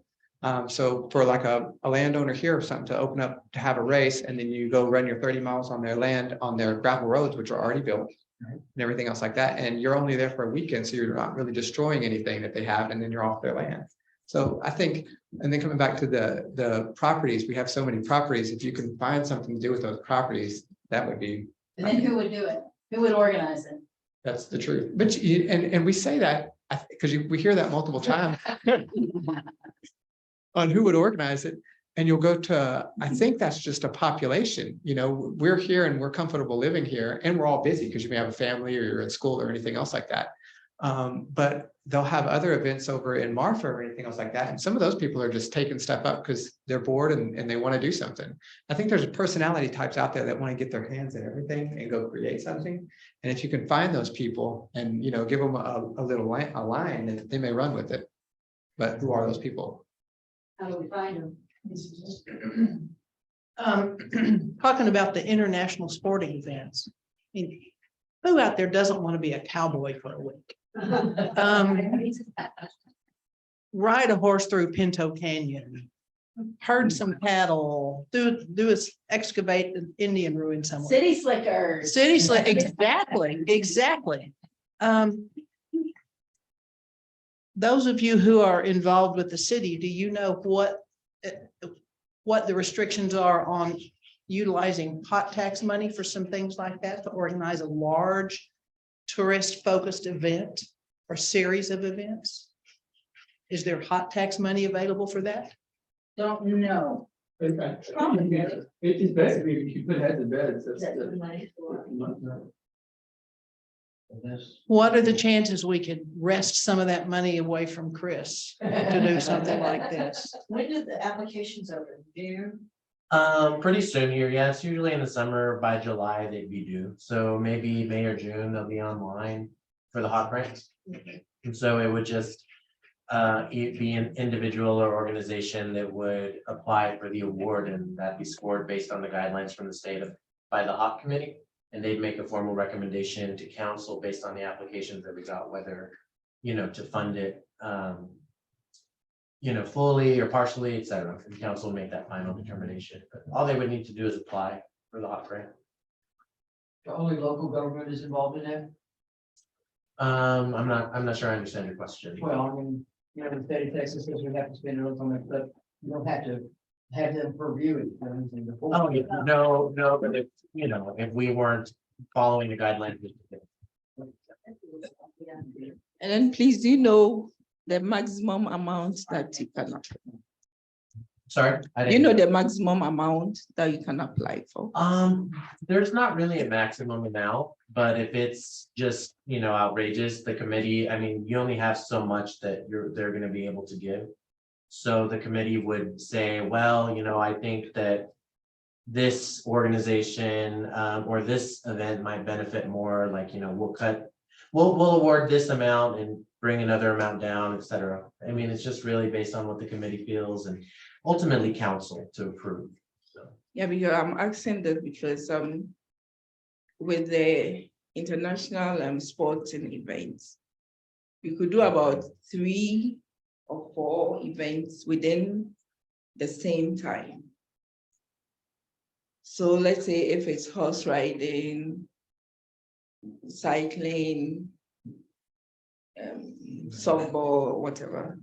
So for like a landowner here or something to open up to have a race, and then you go run your 30 miles on their land, on their gravel roads, which are already built, and everything else like that. And you're only there for a weekend, so you're not really destroying anything that they have, and then you're off their land. So I think, and then coming back to the properties, we have so many properties. If you can find something to do with those properties, that would be. And then who would do it? Who would organize it? That's the truth. But and we say that because we hear that multiple times on who would organize it. And you'll go to, I think that's just a population, we're here and we're comfortable living here, and we're all busy because you may have a family or you're in school or anything else like that. But they'll have other events over in Marfa or anything else like that. And some of those people are just taking stuff up because they're bored and they want to do something. I think there's personality types out there that want to get their hands in everything and go create something. And if you can find those people and, give them a little line, then they may run with it. But who are those people? How do we find them? Talking about the international sporting events. I mean, who out there doesn't want to be a cowboy for a week? Ride a horse through Pinto Canyon, herd some cattle, excavate an Indian ruin somewhere. City slickers. Exactly. Those of you who are involved with the city, do you know what the restrictions are on utilizing hot tax money for some things like that to organize a large tourist focused event or series of events? Is there hot tax money available for that? Don't know. It's basically, if you put heads in beds, What are the chances we could wrest some of that money away from Chris to do something like this? When did the applications open? June? Pretty soon here. Yeah, it's usually in the summer. By July, they'd be due. So maybe May or June, they'll be online for the hot breaks. And so it would just be an individual or organization that would apply for the award, and that'd be scored based on the guidelines from the state by the hot committee. and they'd make a formal recommendation to council based on the applications that we got, whether, to fund it, fully or partially, et cetera. And council will make that final determination. But all they would need to do is apply for the hot grant. The only local government is involved in that? I'm not sure I understand your question. Well, I mean, the state of Texas says we have to spend it on it, but you don't have to have them review it. or anything before. Oh, yeah, no, but if we weren't following the guidelines. And then please, do you know the maximum amount that you can apply? Sorry? I You didn't- know the maximum amount that you can apply for? There's not really a maximum amount, but if it's just, outrageous, the committee, I mean, you only have so much that they're gonna be able to give. So the committee would say, well, I think that this organization, or this event might benefit more, like, we'll award this amount and bring another amount down, et cetera. I mean, it's just really based on what the committee feels and ultimately council to approve. So. Yeah, because I'm asking that because with the international sporting events, we could do about 3 or 4 events within the same time. So let's say if it's horse riding, cycling, softball, or whatever,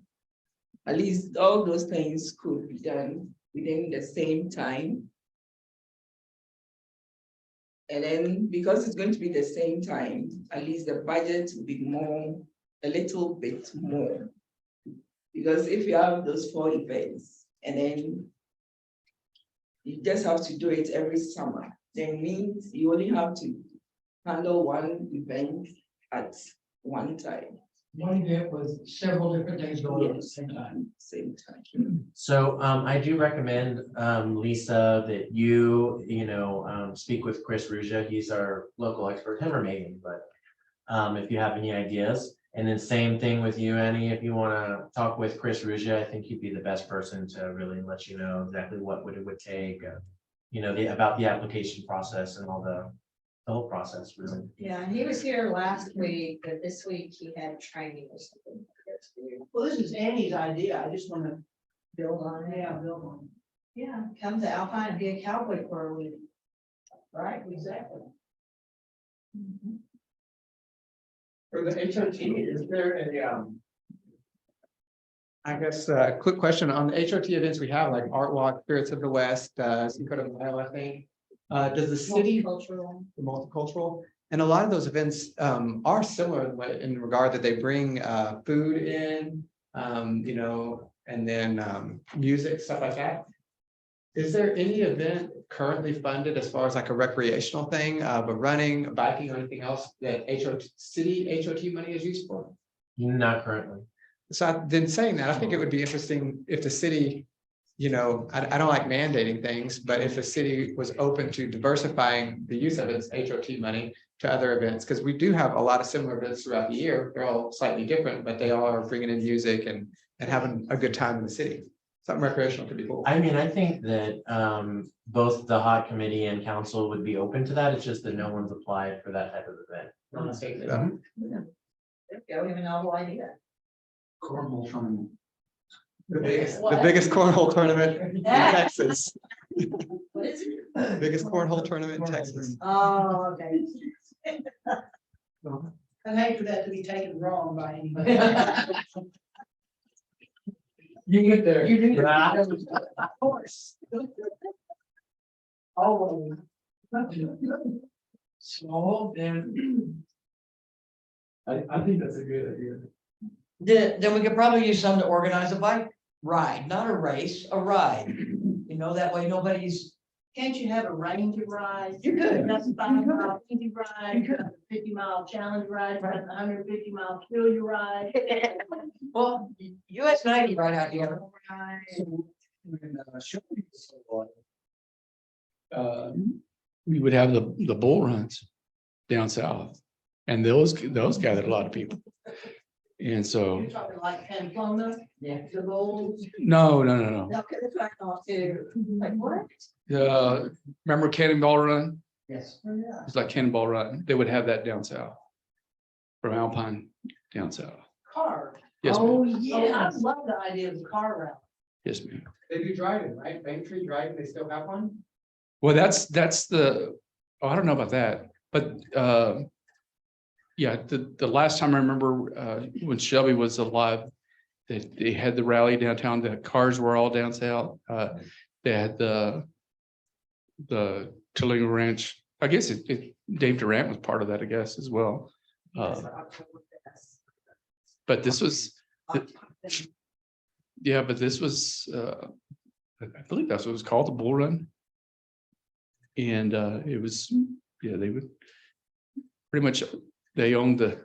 at least all those things could be done within the same time. And then because it's going to be the same time, at least the budget will be a little bit more. Because if you have those 4 events and then you just have to do it every summer, then means you only have to handle one event at one time. One event with several different things going on at the Yes, same time. same time. So I do recommend, Lisa, that you, speak with Chris Ruja. He's our local expert, him or Megan, but if you have any ideas. And then same thing with you, Annie, if you want to talk with Chris Ruja, I think he'd be the best person to really let you know exactly what it would take, about the application process and all the whole process, really. Yeah, and he was here last week, but this week he had training or something. Well, this is Annie's idea. I just want to, Build on it. build on it. Yeah, come to Alpine and be a cowboy for a week. Right, exactly. For the HOT, is there a, I guess a quick question on the HOT events we have, like Art Walk, Spirits of the West, Seacoast Mile, I think. Does the city, Multicultural. the multicultural, and a lot of those events are similar in regard that they bring food in, and then music, stuff like that. Is there any event currently funded as far as like a recreational thing, but running, biking, or anything else that city HOT money is used for? Not currently. So then saying that, I think it would be interesting if the city, I don't like mandating things, but if the city was open to diversifying the use of its HOT money to other events, because we do have a lot of similar events throughout the year. They're all slightly different, but they all are bringing in music and having a good time in the city. Something recreational could be cool. I mean, I think that both the hot committee and council would be open to that. It's just that no one's applied for that type of event. Yeah, we have a novel idea. cornhole tournament? The biggest What? cornhole tournament in Yeah. Texas. What is it? Biggest cornhole tournament in Texas. Oh, okay. I hate for that to be taken wrong by anybody. You get there. You do. Of course. Oh. So then. I think that's a good idea. Then we could probably use some to organize a bike ride, not a race, a ride. That way nobody's, Can't you have a ranger ride? you could. That's a 5-mile easy ride, 50-mile challenge ride, 150-mile kill you ride. Well, US 90 right out here. We would have the bull runs down south. And those gathered a lot of people. And so, You're talking like Pamplona, Yeah. the gold. no. Okay, that's what I thought too. Like, what? Remember Cannonball Run? Yes. It's like Cannonball Run. They would have that down south. From Alpine down south. Car. Yes, Oh, ma'am. yeah, I love the idea of the car route. Yes, ma'am. They do driving, right? Tree driving, they still have one? Well, that's the, oh, I don't know about that, but yeah, the last time I remember when Shelby was alive, they had the rally downtown, the cars were all down south. They had the Talinga Ranch. I guess Dave Durant was part of that, I guess, as well. But this was, yeah, but this was, I believe that's what it was called, the Bull Run. And it was, yeah, they would pretty much, they owned the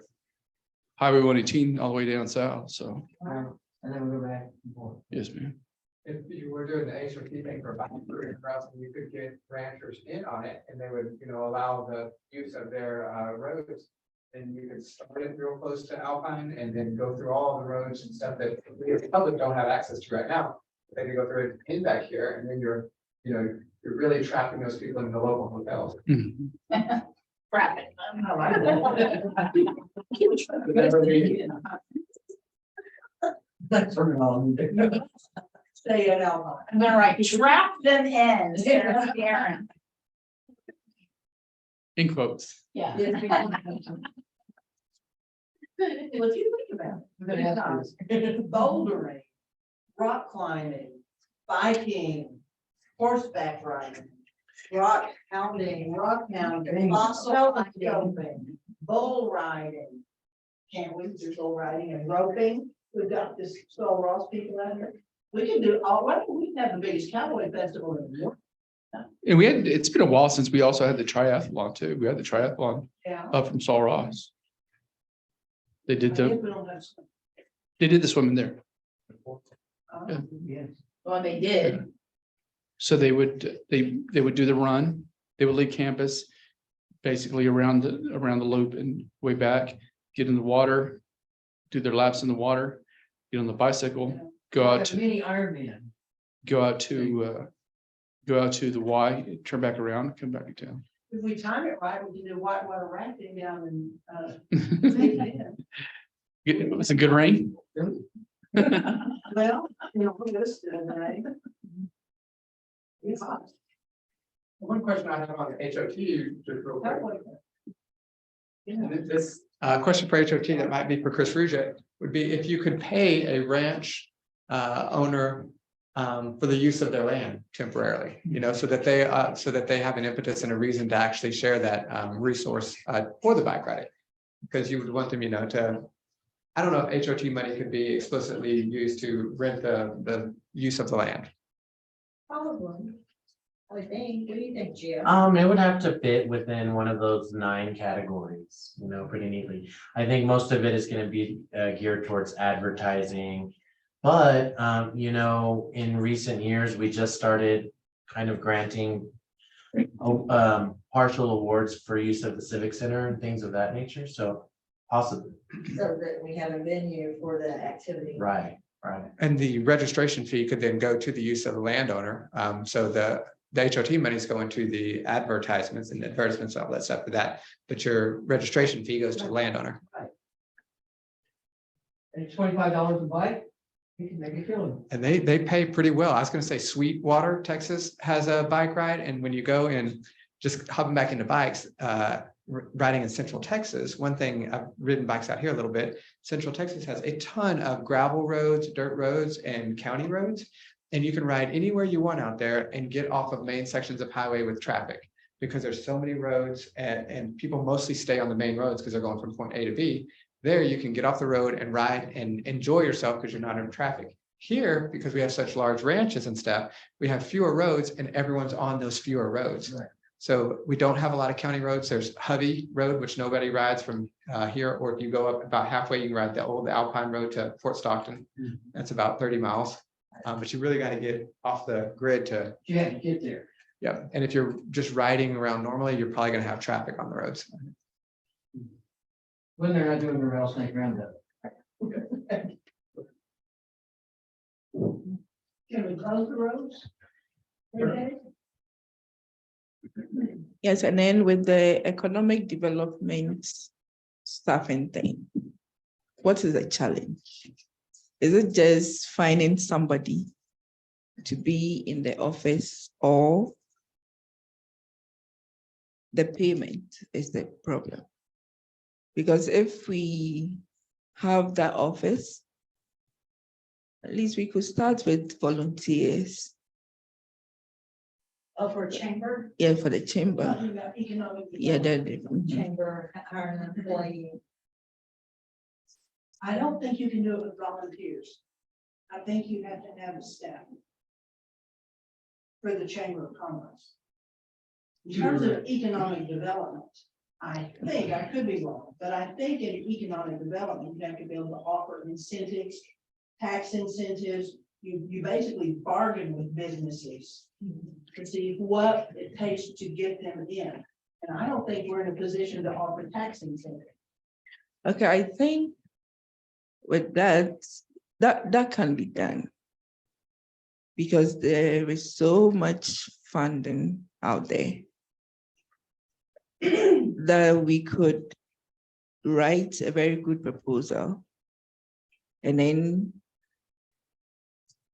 Highway 118 all the way down south, so, And then we go back and forth. yes, ma'am. If you were doing the HOT thing for boundary crossing, you could get ranchers in on it and they would, allow the use of their roads. And you could start it real close to Alpine and then go through all the roads and stuff that we as the public don't have access to right now. They could go through it in back here and then you're really trapping those people in the local hotels. Mhm. Traffic. I like that. That's what we're all. Stay at Alpine. I'm gonna write trap them in, Sarah Karen. In quotes. Yeah. Well, if you think about it, bouldering, rock climbing, biking, horseback riding, rock hounding, fossil jumping, bull riding. Can't we do bull riding and roping? We've got this Skull Ross people out here. We can do all, why don't we have the biggest cowboy festival in the world? And we had, it's been a while since we also had the triathlon too. We had the triathlon Yeah. up from Saul Ross. They I did guess we don't have some- they did the swimming there. Yeah. Yes. Well, they did. So they would do the run. They would leave campus basically around the loop and way back, get in the water, do their laps in the water, get on the bicycle, go out to Mini Ironman. go out to the Y, turn back around, come back to town. If we time it right, we can do whitewater rafting down in, It was a good rain. well, this, right? Yeah. One question I have on the HOT, just real quick. Yeah. And this question for HOT that might be for Chris Ruja would be if you could pay a ranch owner for the use of their land temporarily, so that they have an impetus and a reason to actually share that resource for the bike riding. Because you would want them, to, I don't know if HOT money could be explicitly used to rent the use of the land. Probably. I think, what do you think, Jim? It would have to fit within one of those 9 categories, pretty neatly. I think most of it is gonna be geared towards advertising. But, in recent years, we just started kind of granting partial awards for use of the Civic Center and things of that nature, so possibly. So that we have a venue for the activity. Right. And the registration fee could then go to the use of the landowner. So the HOT money is going to the advertisements and advertisements, all that stuff for that. But your registration fee goes to the landowner. And it's $25 a bike, you can make a killing. And they pay pretty well. I was gonna say Sweetwater, Texas has a bike ride. And when you go and just hopping back into bikes, riding in Central Texas, one thing, I've ridden bikes out here a little bit. Central Texas has a ton of gravel roads, dirt roads, and county roads. And you can ride anywhere you want out there and get off of main sections of highway with traffic. Because there's so many roads and people mostly stay on the main roads because they're going from point A to B. There you can get off the road and ride and enjoy yourself because you're not in traffic. Here, because we have such large ranches and stuff, we have fewer roads and everyone's on those fewer roads. Right. So we don't have a lot of county roads. There's Hovey Road, which nobody rides from here, or if you go up about halfway, you can ride the old Alpine Road to Fort Stockton. That's about 30 miles. But you really got to get off the grid to, You have to get there. yeah. And if you're just riding around normally, you're probably going to have traffic on the roads. When they're not doing the rattlesnake roundup. Can we close the roads? Okay. Yes, and then with the economic development staffing thing, what is the challenge? Is it just finding somebody to be in the office, or the payment is the problem? Because if we have that office, at least we could start with volunteers. Oh, for a chamber? Yeah, for the chamber. Talking about economic Yeah, development. Chamber, our employee. I don't think you can do it with volunteers. I think you have to have a staff for the Chamber of Commerce. In terms of economic development, I think, I could be wrong, but I think in economic development, you have to be able to offer incentives, tax incentives. You basically bargain with businesses to see what it takes to get them in. And I don't think we're in a position to offer tax incentives. Okay, I think with that can be done. Because there is so much funding out there that we could write a very good proposal and then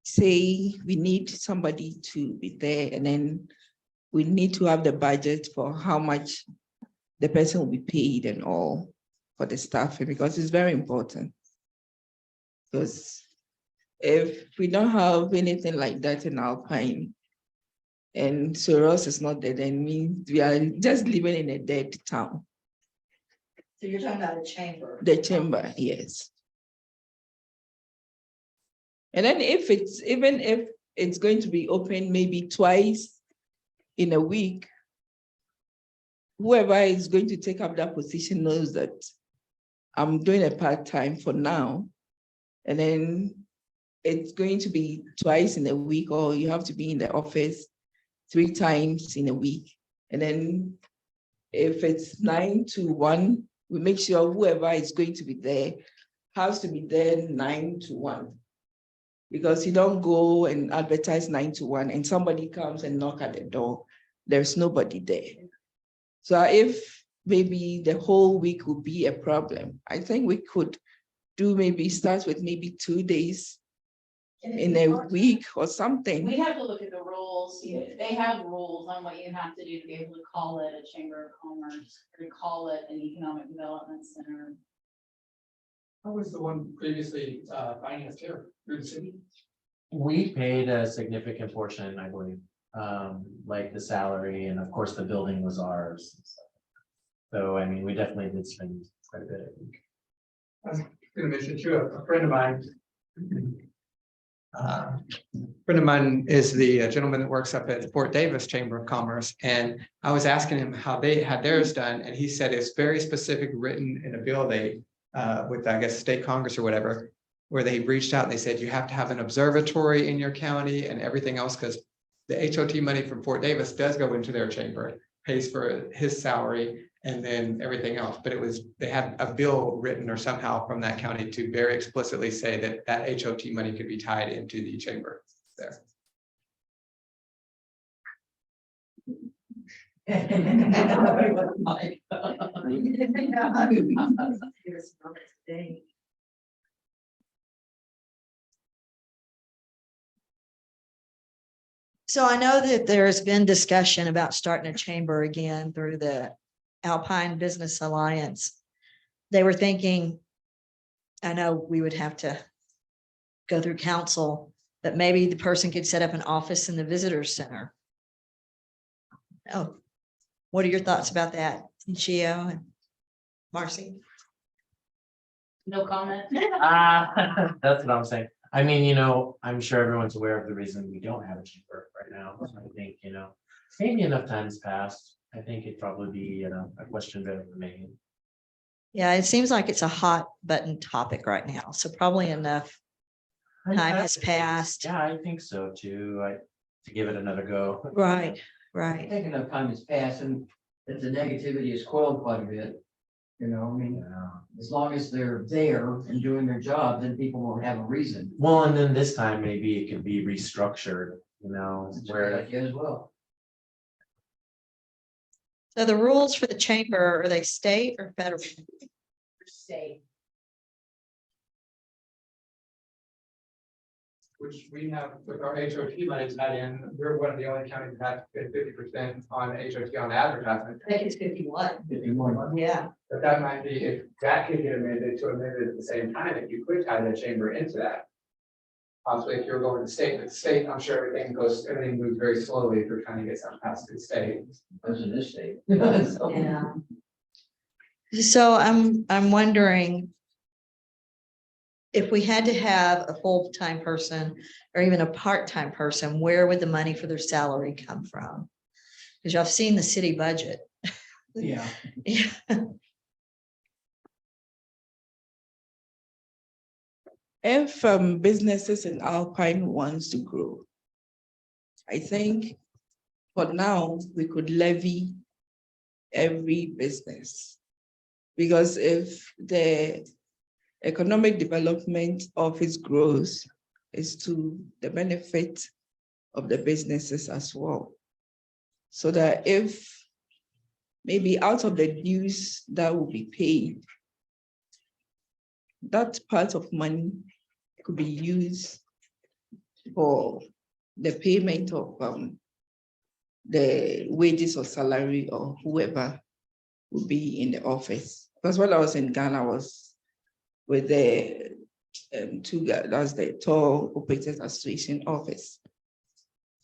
say we need somebody to be there, and then we need to have the budget for how much the person will be paid and all for the staffing, because it's very important. Because if we don't have anything like that in Alpine, and Soros is not there, then means we are just living in a dead town. So you're talking about a chamber? The chamber, yes. And then even if it's going to be open maybe twice in a week, whoever is going to take up that position knows that I'm doing a part-time for now, and then it's going to be twice in a week, or you have to be in the office 3 times in a week. And then if it's 9 to 1, we make sure whoever is going to be there has to be there 9 to 1. Because you don't go and advertise 9 to 1 and somebody comes and knock at the door, there's nobody there. So if maybe the whole week would be a problem, I think we could do maybe start with maybe 2 days in a week or something. We have to look at the rules. They have rules on what you have to do to be able to call it a chamber of commerce, or to call it an economic development center. How was the one previously financed here through the city? We paid a significant portion, I believe, like the salary, and of course, the building was ours. And stuff. So, I mean, we definitely did spend quite a bit, I think. I was gonna mention too, a friend of mine. Friend of mine is the gentleman that works up at Fort Davis Chamber of Commerce, and I was asking him how they had theirs done, and he said it's very specific, written in a bill they with, I guess, state Congress or whatever, where they reached out and they said you have to have an observatory in your county and everything else, because the HOT money from Fort Davis does go into their chamber, pays for his salary and then everything else. But they had a bill written or somehow from that county to very explicitly say that that HOT money could be tied into the chamber there. So I know that there's been discussion about starting a chamber again through the Alpine Business Alliance. They were thinking, I know we would have to go through council, but maybe the person could set up an office in the visitor center. Oh, what are your thoughts about that, Chio and Marcy? No comment. That's what I'm saying. I mean, I'm sure everyone's aware of the reason we don't have a chamber right now. So I think, maybe enough time's passed. I think it'd probably be, a question better made. Yeah, it seems like it's a hot button topic right now. So probably enough time has passed. Yeah, I think so too. To give it another go. Right, I right. think enough time has passed and that the negativity is quelled quite a bit. I mean, Yeah. as long as they're there and doing their job, then people won't have a reason. Well, and then this time maybe it could be restructured, That's a good where idea as well. So the rules for the chamber, are they state or federal? State. Which we have with our HOT money tied in, we're one of the only counties that have 50% on HOT on advertisement. I think it's 51. Yeah. But that might be, if that could get amended to amend it at the same time, if you could tie the chamber into that. Possibly if you're going to state, but state, I'm sure everything moves very slowly if you're trying to get something passed to the state. Those in this state. So- Yeah. So I'm wondering if we had to have a full-time person or even a part-time person, where would the money for their salary come from? Because y'all have seen the city budget. Yeah. Yeah. If businesses in Alpine wants to grow, I think for now, we could levy every business. Because if the economic development office grows, is to the benefit of the businesses as well. So that if maybe out of the dues that will be paid, that part of money could be used for the payment of the wages or salary or whoever will be in the office. Because when I was in Ghana, I was with the two guys, that's the Tour Operators Association office.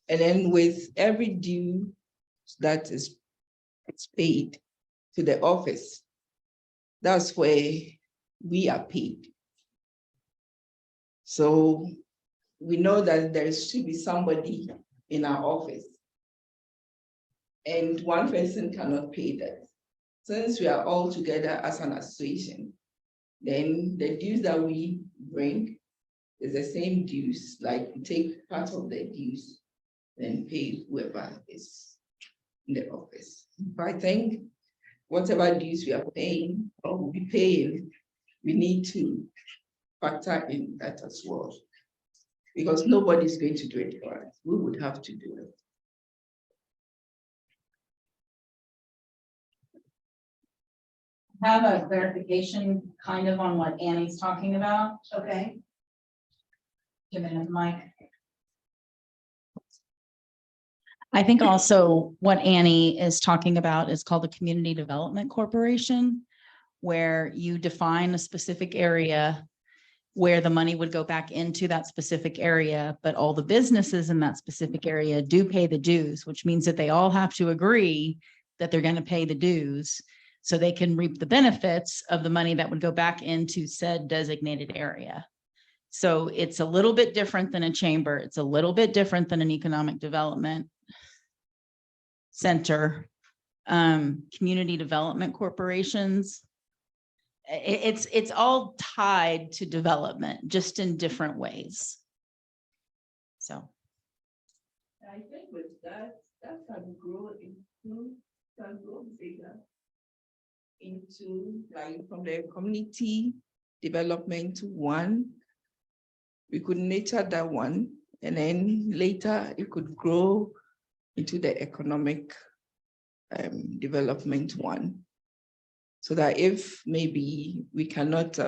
And then with every due that is paid to the office, that's where we are paid. So we know that there should be somebody in our office. And one person cannot pay that. Since we are all together as an association, then the dues that we bring is the same dues, like we take part of the dues, then pay whoever is in the office. But I think whatever dues we are paying or will be paying, we need to factor in that as well. Because nobody's going to do it for us. We would have to do it. Have a clarification kind of on what Annie's talking about. Okay. Give it a mic. I think also what Annie is talking about is called a community development corporation, where you define a specific area where the money would go back into that specific area, but all the businesses in that specific area do pay the dues, which means that they all have to agree that they're going to pay the dues so they can reap the benefits of the money that would go back into said designated area. So it's a little bit different than a chamber. It's a little bit different than an economic development center. Community development corporations. It's all tied to development, just in different ways. So. I think with that can grow bigger into like from the community development one. We could nurture that one, and then later it could grow into the economic development one. So that if maybe we cannot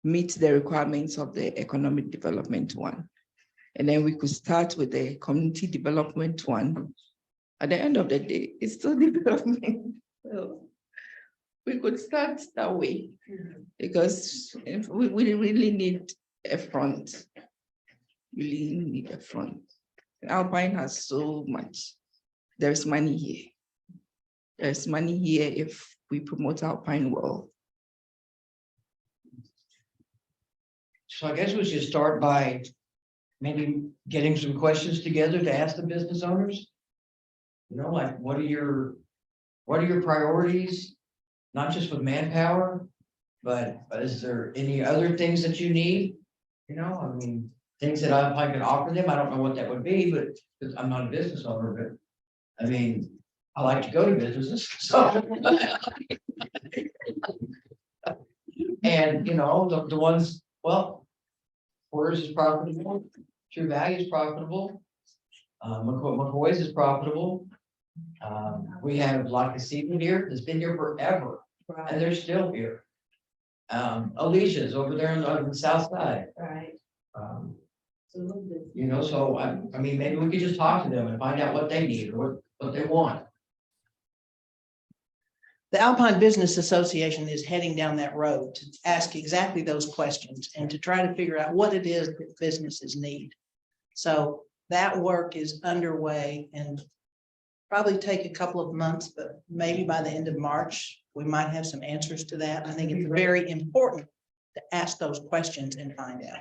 meet the requirements of the economic development one, and then we could start with the community development one. At the end of the day, it's still development. So we could start that way, because if we really need a front. Really need a front. Alpine has so much. There's money here. There's money here if we promote Alpine well. So I guess we should start by maybe getting some questions together to ask the business owners. You know, like, what are your priorities? Not just with manpower, but is there any other things that you need? You know, I mean, things that I can offer them. I don't know what that would be, but because I'm not a business owner, but I mean, I like to go to businesses, so. And, you know, the ones, well, Porter's is profitable, True Value is profitable, McCoy's is profitable. We have like a seafood here that's been here forever, and they're still here. Alicia's over there on the south side. Right. Um, You know, so I mean, maybe we could just talk to them and find out what they need or what they want. The Alpine Business Association is heading down that road to ask exactly those questions and to try to figure out what it is that businesses need. So that work is underway and probably take a couple of months, but maybe by the end of March, we might have some answers to that. I think it's very important to ask those questions and find out.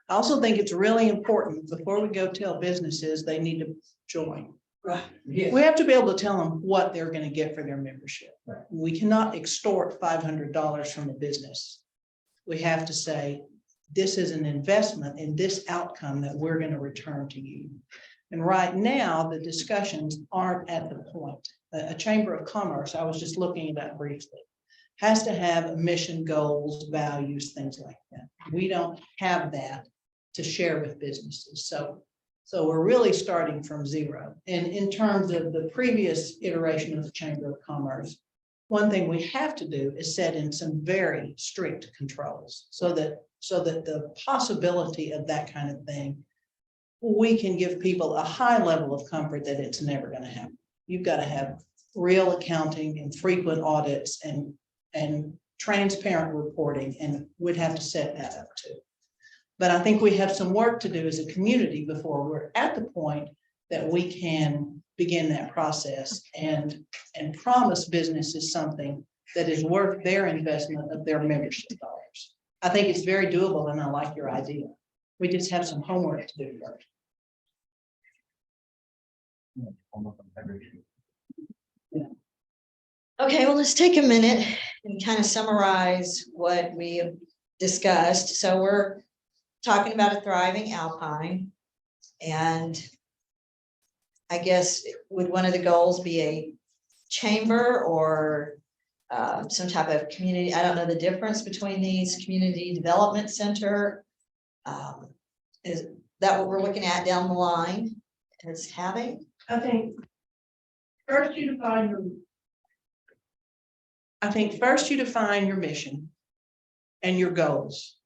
I also think it's really important before we go tell businesses they need to join. Yes. We have to be able to tell them what they're going to get for their membership. We cannot extort $500 from a business. We have to say, this is an investment in this outcome that we're going to return to you. And right now, the discussions aren't at the point. A chamber of commerce, I was just looking at that briefly, has to have mission, goals, values, things like that. We don't have that to share with businesses. So we're really starting from zero. And in terms of the previous iteration of the Chamber of Commerce, one thing we have to do is set in some very strict controls so that the possibility of that kind of thing, we can give people a high level of comfort that it's never going to happen. You've got to have real accounting and frequent audits and transparent reporting, and we'd have to set that up too. But I think we have some work to do as a community before we're at the point that we can begin that process and promise businesses something that is worth their investment of their membership dollars. I think it's very doable and I like your idea. We just have some homework to do first. Okay, well, let's take a minute and kind of summarize what we have discussed. So we're talking about a thriving Alpine. And I guess, would one of the goals be a chamber or some type of community? I don't know the difference between these. Community development center. Is that what we're looking at down the line as having? I think first you define your, I think first you define your mission and your goals.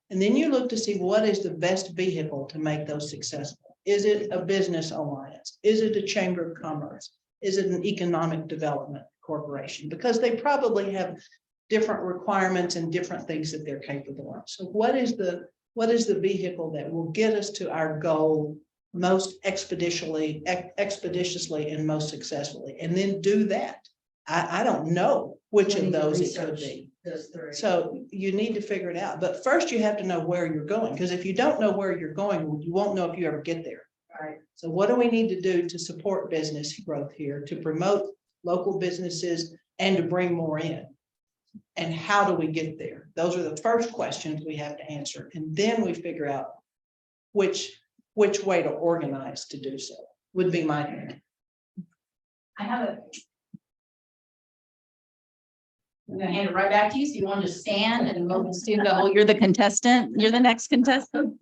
And then you look to see what is the best vehicle to make those successful. Is it a business alliance? Is it a chamber of commerce? Is it an economic development corporation? Because they probably have different requirements and different things that they're capable of. So what is the vehicle that will get us to our goal most expeditiously and most successfully? And then do that. I don't know which of those it could be. So you need to figure it out. But first you have to know where you're going, because if you don't know where you're going, you won't know if you ever get there. Right. So what do we need to do to support business growth here, to promote local businesses and to bring more in? And how do we get there? Those are the first questions we have to answer. And then we figure out which way to organize to do so, would be my thing. I'm gonna hand it right back to you. So you want to stand and we'll just do the whole, you're the contestant, you're the next contestant.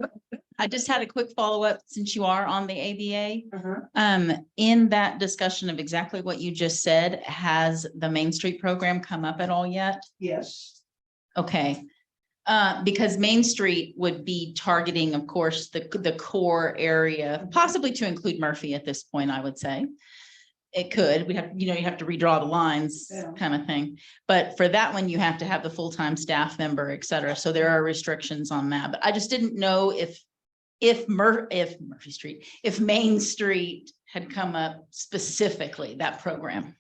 I just had a quick follow-up since you are on the ABA. In that discussion of exactly what you just said, has the Main Street program come up at all yet? Yes. Okay. Because Main Street would be targeting, of course, the core area, possibly to include Murphy at this point, I would say. It could, we have, you have to redraw the lines kind of thing. But for that one, you have to have the full-time staff member, et cetera. So there are restrictions on that. But I just didn't know if Main Street had come up specifically, that program.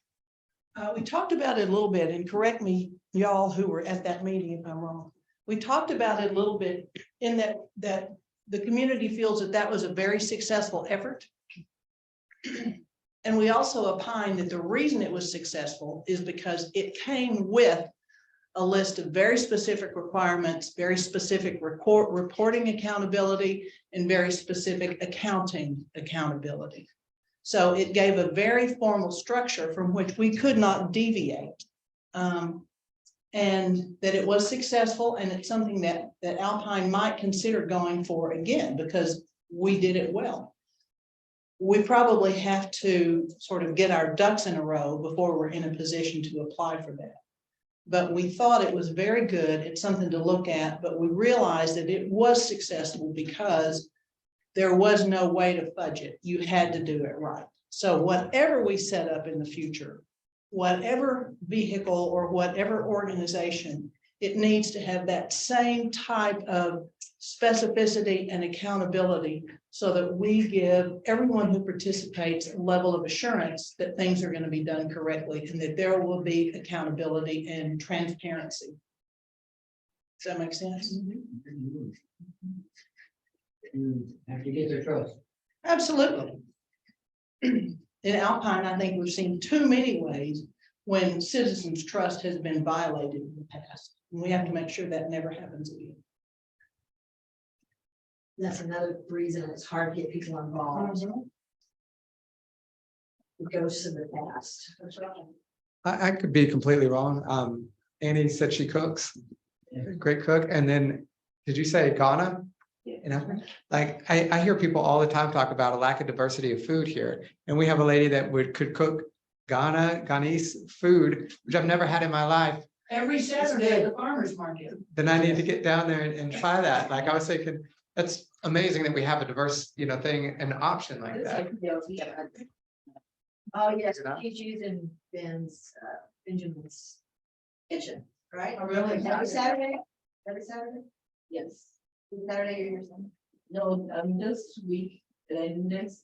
We talked about it a little bit, and correct me, y'all who were at that meeting if I'm wrong. We talked about it a little bit in that the community feels that was a very successful effort. And we also opined that the reason it was successful is because it came with a list of very specific requirements, very specific reporting accountability, and very specific accounting accountability. So it gave a very formal structure from which we could not deviate. And that it was successful, and it's something that Alpine might consider going for again, because we did it well. we probably have to sort of get our ducks in a row before we're in a position to apply for that. But we thought it was very good. It's something to look at, but we realized that it was successful because there was no way to fudge it. You had to do it right. So whatever we set up in the future, whatever vehicle or whatever organization, it needs to have that same type of specificity and accountability so that we give everyone who participates a level of assurance that things are going to be done correctly and that there will be accountability and transparency. Does that make sense? Have to get their trust. Absolutely. In Alpine, I think we've seen too many ways when citizens' trust has been violated in the past. And we have to make sure that never happens again. That's another reason it's hard to get people involved. It goes to the past. I could be completely wrong. Annie said she cooks, great cook. And then, did you say Ghana? You know, like I hear people all the time talk about a lack of diversity of food here. And we have a lady that could cook Ghanese food, which I've never had in my life. Every Saturday at the farmer's market. Then I need to get down there and try that. Like I was thinking, that's amazing that we have a diverse, thing, an option like that. Oh, yes, You know? she's using Benjamin's kitchen, right? Oh, really? Every Saturday? Every Saturday? Yes, Saturday or your son? no, this week, and next.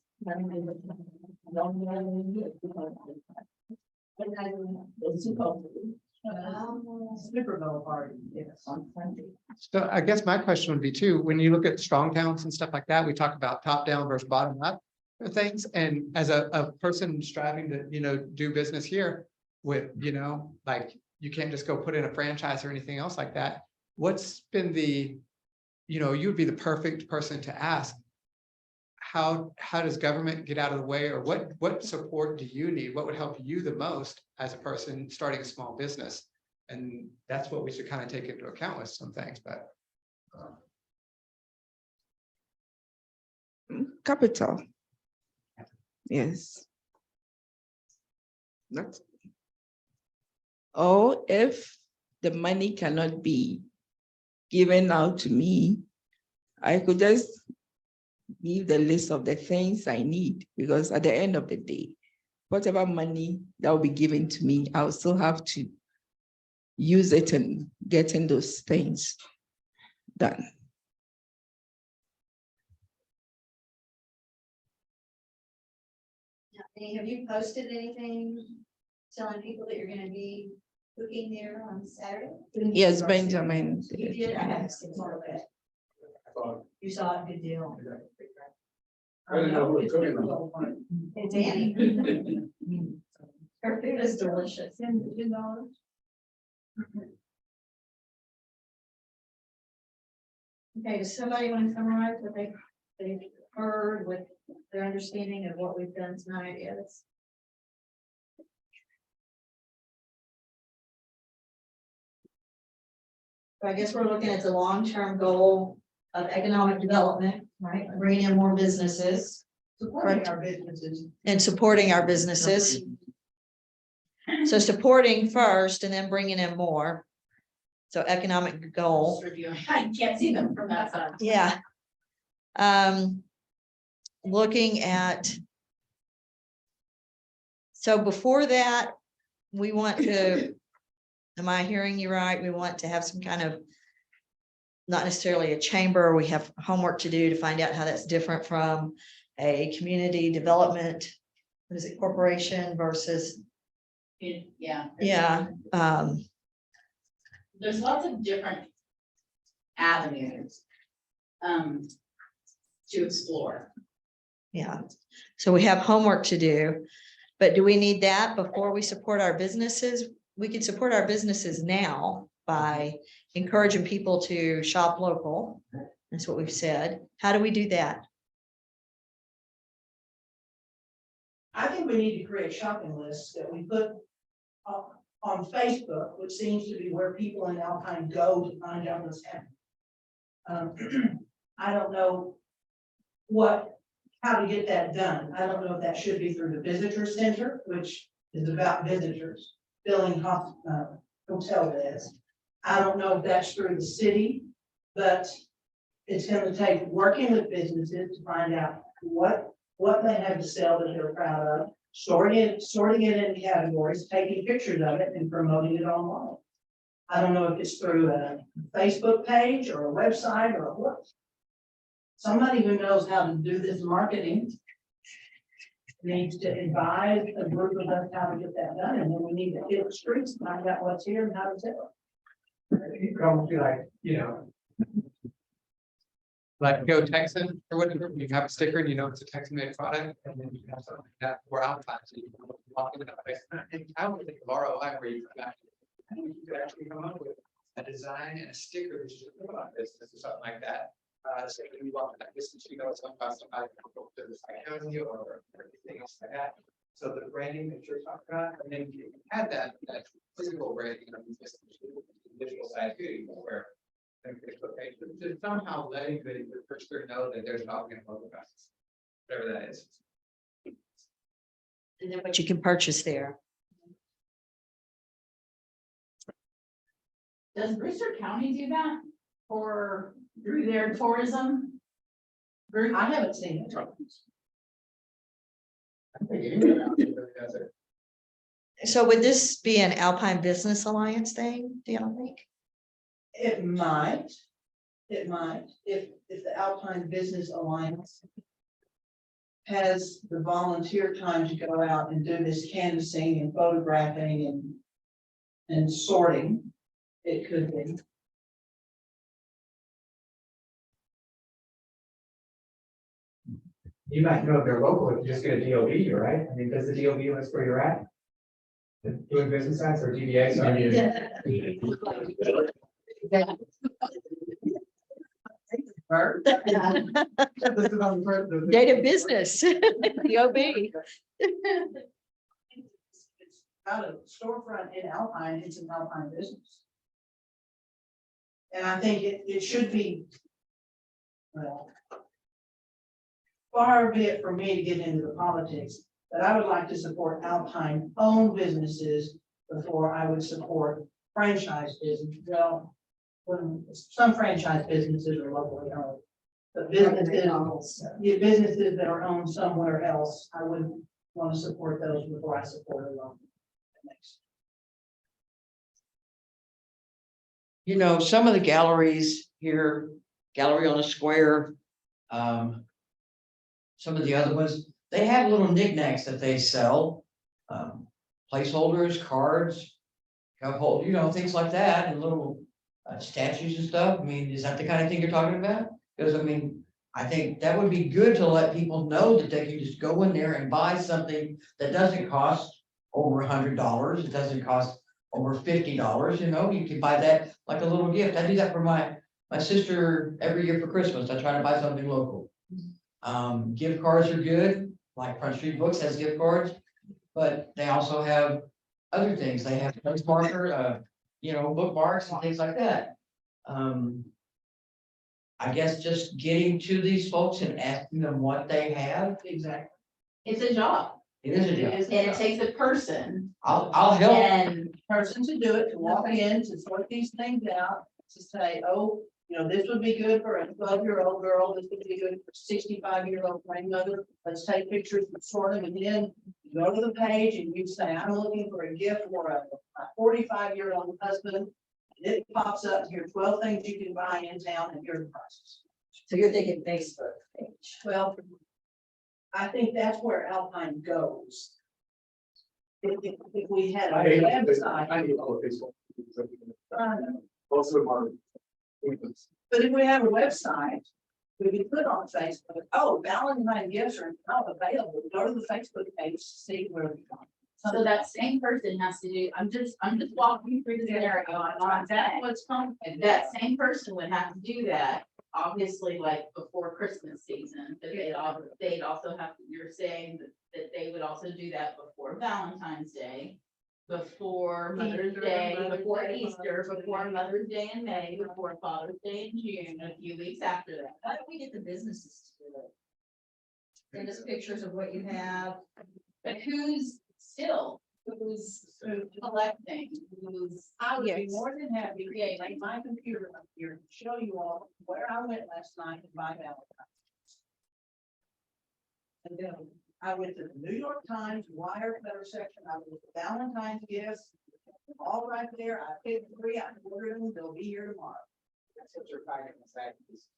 Slipperville party, yes. On Sunday. So I guess my question would be too, when you look at strong towns and stuff like that, we talk about top down versus bottom up things. And as a person striving to, do business here with, like, you can't just go put in a franchise or anything else like that. What's been you'd be the perfect person to ask. How does government get out of the way, or what support do you need? What would help you the most as a person starting a small business? And that's what we should kind of take into account with some things, but. Capital. Yes. That's. Or if the money cannot be given out to me, I could just give the list of the things I need, because at the end of the day, whatever money that will be given to me, I'll still have to use it and getting those things done. Have you posted anything telling people that you're gonna be cooking there on Saturday? Yes, Benjamin. You did, I have seen more of it. You saw it, good deal. I didn't know who was cooking them. It's Annie. Her food is delicious. $10. Okay, does somebody want to summarize what they've heard with their understanding of what we've done tonight is? So I guess we're looking at the long-term goal of economic development, right? Bringing in more businesses. Supporting our businesses. And supporting our businesses. So supporting first and then bringing in more. So economic goal. I can't see them from that side. Yeah. Looking at. So before that, we want to, am I hearing you right? We want to have some kind of, not necessarily a chamber, we have homework to do to find out how that's different from a community development, what is it, corporation versus, Yeah. yeah. There's lots of different avenues to explore. Yeah, so we have homework to do, but do we need that before we support our businesses? We can support our businesses now by encouraging people to shop local. That's what we've said. How do we do that? I think we need to create shopping lists that we put on Facebook, which seems to be where people in Alpine go to find out what's happening. I don't know what how to get that done. I don't know if that should be through the visitor center, which is about visitors, filling hotel beds. I don't know if that's through the city, but it's gonna take working with businesses to find out what they have to sell that they're proud of, sorting it in categories, taking pictures of it and promoting it online. I don't know if it's through a Facebook page or a website or what. Somebody who knows how to do this marketing needs to advise a group of us how to get that done, and then we need to hit the streets, find out what's here and how to sell You could almost be like, you know. Like Go Texan or whatever, you have a sticker and you know it's a Texan made product, and then you have something like that, we're out. So you can walk into that place. And I would think of ROI where you could actually, I think you could actually come up with a design and a sticker that's just about business or something like that. So when you walk in that business, you know, it's some cost of this county or anything else like that. So the branding that you're talking about, and then you had that physical branding of the business, the digital side too, where to somehow letting the purchaser know that there's not gonna logo us, whatever that is. And then what you can purchase there. Does Brewster County do that for through their tourism group? I haven't seen it. I think anybody out there really does it. So would this be an Alpine Business Alliance thing, do you think? It might, if the Alpine Business Alliance has the volunteer time to go out and do this canvassing and photographing and sorting, it could be. You might know if they're local, if you just get a DOB, right? I mean, does the DOB list where you're at? Doing business signs or DBA, sorry. Date of business, the OB. It's out of storefront in Alpine, it's an Alpine business. And I think it should be. Well. Far be it for me to get into the politics, but I would like to support Alpine owned businesses before I would support franchise business. Well, when some franchise businesses are locally owned. But businesses that are owned somewhere else, I wouldn't want to support those before I support a local. You know, some of the galleries here, Gallery on the Square, some of the other ones, they have little knickknacks that they sell. Placeholders, cards, cup hold, you know, things like that, and little statues and stuff. I mean, is that the kind of thing you're talking about? Because I mean, I think that would be good to let people know that they can just go in there and buy something that doesn't cost over $100. It doesn't cost over $50, you know, you can buy that like a little gift. I do that for my sister every year for Christmas. I try to buy something local. Gift cards are good, like Front Street Books has gift cards, but they also have other things. They have place marker, you know, bookmarks and things like that. I guess just getting to these folks and asking them what they have. Exactly. It's a job It is a job. and it takes a person I'll help. and Person to do it, to walk in, to sort these things out, to say, oh, you know, this would be good for a 12-year-old girl, this would be good for a 65-year-old grandmother. Let's take pictures and sort them, and then you go to the page and you say, I'm looking for a gift for a 45-year-old husband. It pops up here, 12 things you can buy in town, and here's the prices. So you're thinking Facebook page. Well, I think that's where Alpine goes. If we had a website. Most of them are. But if we have a website, we can put on Facebook, oh, Valentine gifts are not available, go to the Facebook page to see where we go. so that same person has to do, I'm just walking through the scenario, I'm not saying What's fun? that same person would have to do that, obviously, like before Christmas season, but they'd also have, you're saying that they would also do that before Valentine's Day, before Mother's Day, before Easter, before Mother's Day in May, before Father's Day in June, a few weeks after that. How do we get the businesses to do it? send us pictures of what you have. But who's collecting, I would be Yes. more than happy to take my computer up here, and show you all where I went last night and buy Valentine's. And then I went to the New York Times wire cutter section, I went to Valentine's gifts, all right there, I paid 3, I ordered them, they'll be here tomorrow. That's what you're fighting,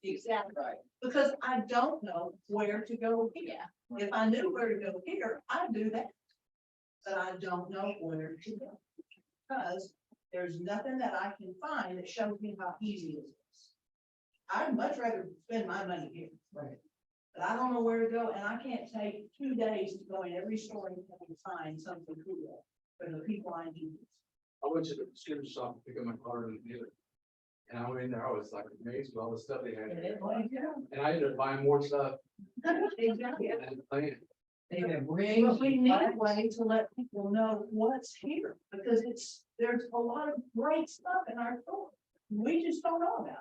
exactly right, because I don't know where to go here. If I knew where to go here, I'd do that. But I don't know where to go. Because there's nothing that I can find that shows me how easy it is. I'd much rather spend my money here. Right. But I don't know where to go, and I can't take 2 days to go in every store and find something cool for the people I need. I went to the scripture shop to pick up my car and get it. And I went in there, I was like amazed with all the stuff they had. And I ended up buying more stuff Exactly. and playing. They have But rings. we need a way to let people know what's here, because there's a lot of great stuff in our store. We just don't know about it.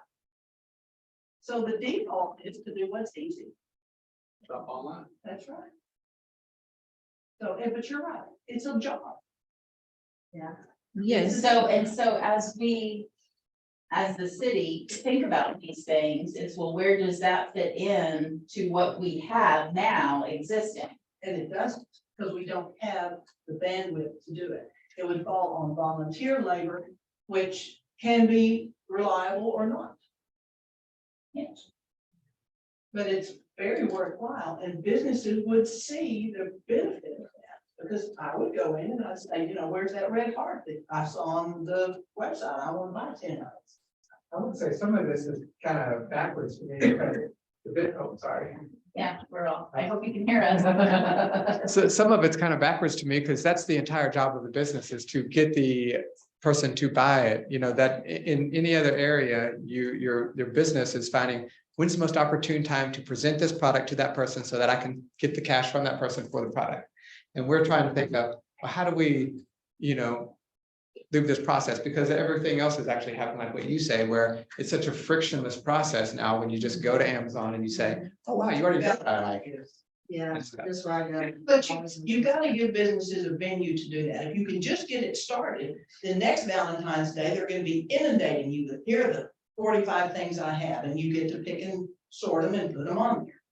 So the default is to do what's easy. Shop online. That's right. So, but you're right, it's a job. Yes. So, and so as we, as the city, think about these things, it's, well, where does that fit in to what we have now existing? And it doesn't, because we don't have the bandwidth to do it. It would fall on volunteer labor, which can be reliable or not. Yes. But it's very worthwhile, and businesses would see the benefit of that. Because I would go in and I'd say, where's that red heart that I saw on the website? I want to buy 10 of it. I would say some of this is kind of backwards to me, because sorry. Yeah, we're all, I hope you can hear us. So some of it's kind of backwards to me, because that's the entire job of the business, is to get the person to buy it. That in any other area, your business is finding when's the most opportune time to present this product to that person so that I can get the cash from that person for the product. And we're trying to think of, well, how do we, through this process, because everything else is actually happening like what you say, where it's such a frictionless process now when you just go to Amazon and you say, oh, wow, you already got that. Yeah, that's right. But you gotta give businesses a venue to do that. If you can just get it started, then next Valentine's Day, they're gonna be inundating you with, here are the 45 things I have, and you get to pick and sort them and put them on there.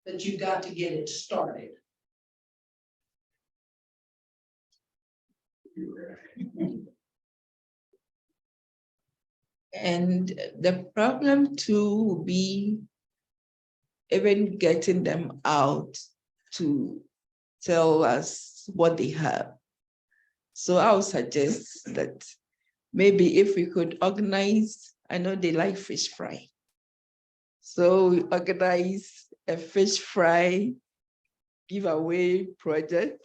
But you've got to get it started. And the problem too will be even getting them out to tell us what they have. So I would suggest that maybe if we could organize, I know they like fish fry. So we organize a fish fry giveaway project.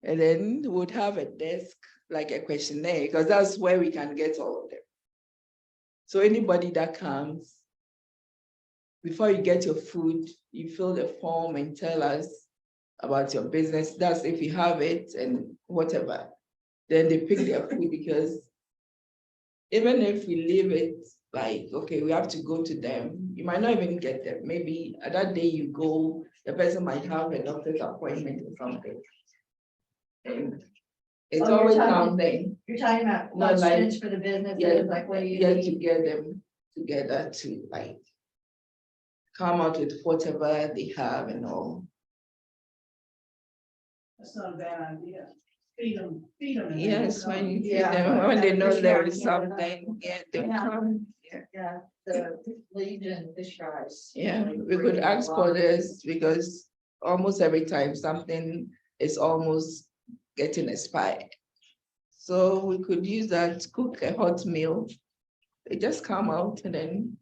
And then we'd have a desk, like a questionnaire, because that's where we can get all of them. So anybody that comes, before you get your food, you fill the form and tell us about your business. That's if you have it and whatever. Then they pick their food, because even if we leave it like, okay, we have to go to them, you might not even get them. Maybe at that day you go, the person might have a doctor's appointment or something. And it's Oh, always you're talking- something. You're talking about Not like- questions for the businesses, Yeah, like what do you Get need? to get them together to like come out with whatever they have and all. That's not a bad idea. Feed them. and they Yes, will when come. you feed Yeah. them, when they know Fish there fry, is yeah. something, yeah, they'll Yeah. come. Yeah. Yeah, the Legion fish fries. Yeah, we could ask for this because almost every time something is almost getting expired. So we could use that, cook a hot meal. They just come out and then,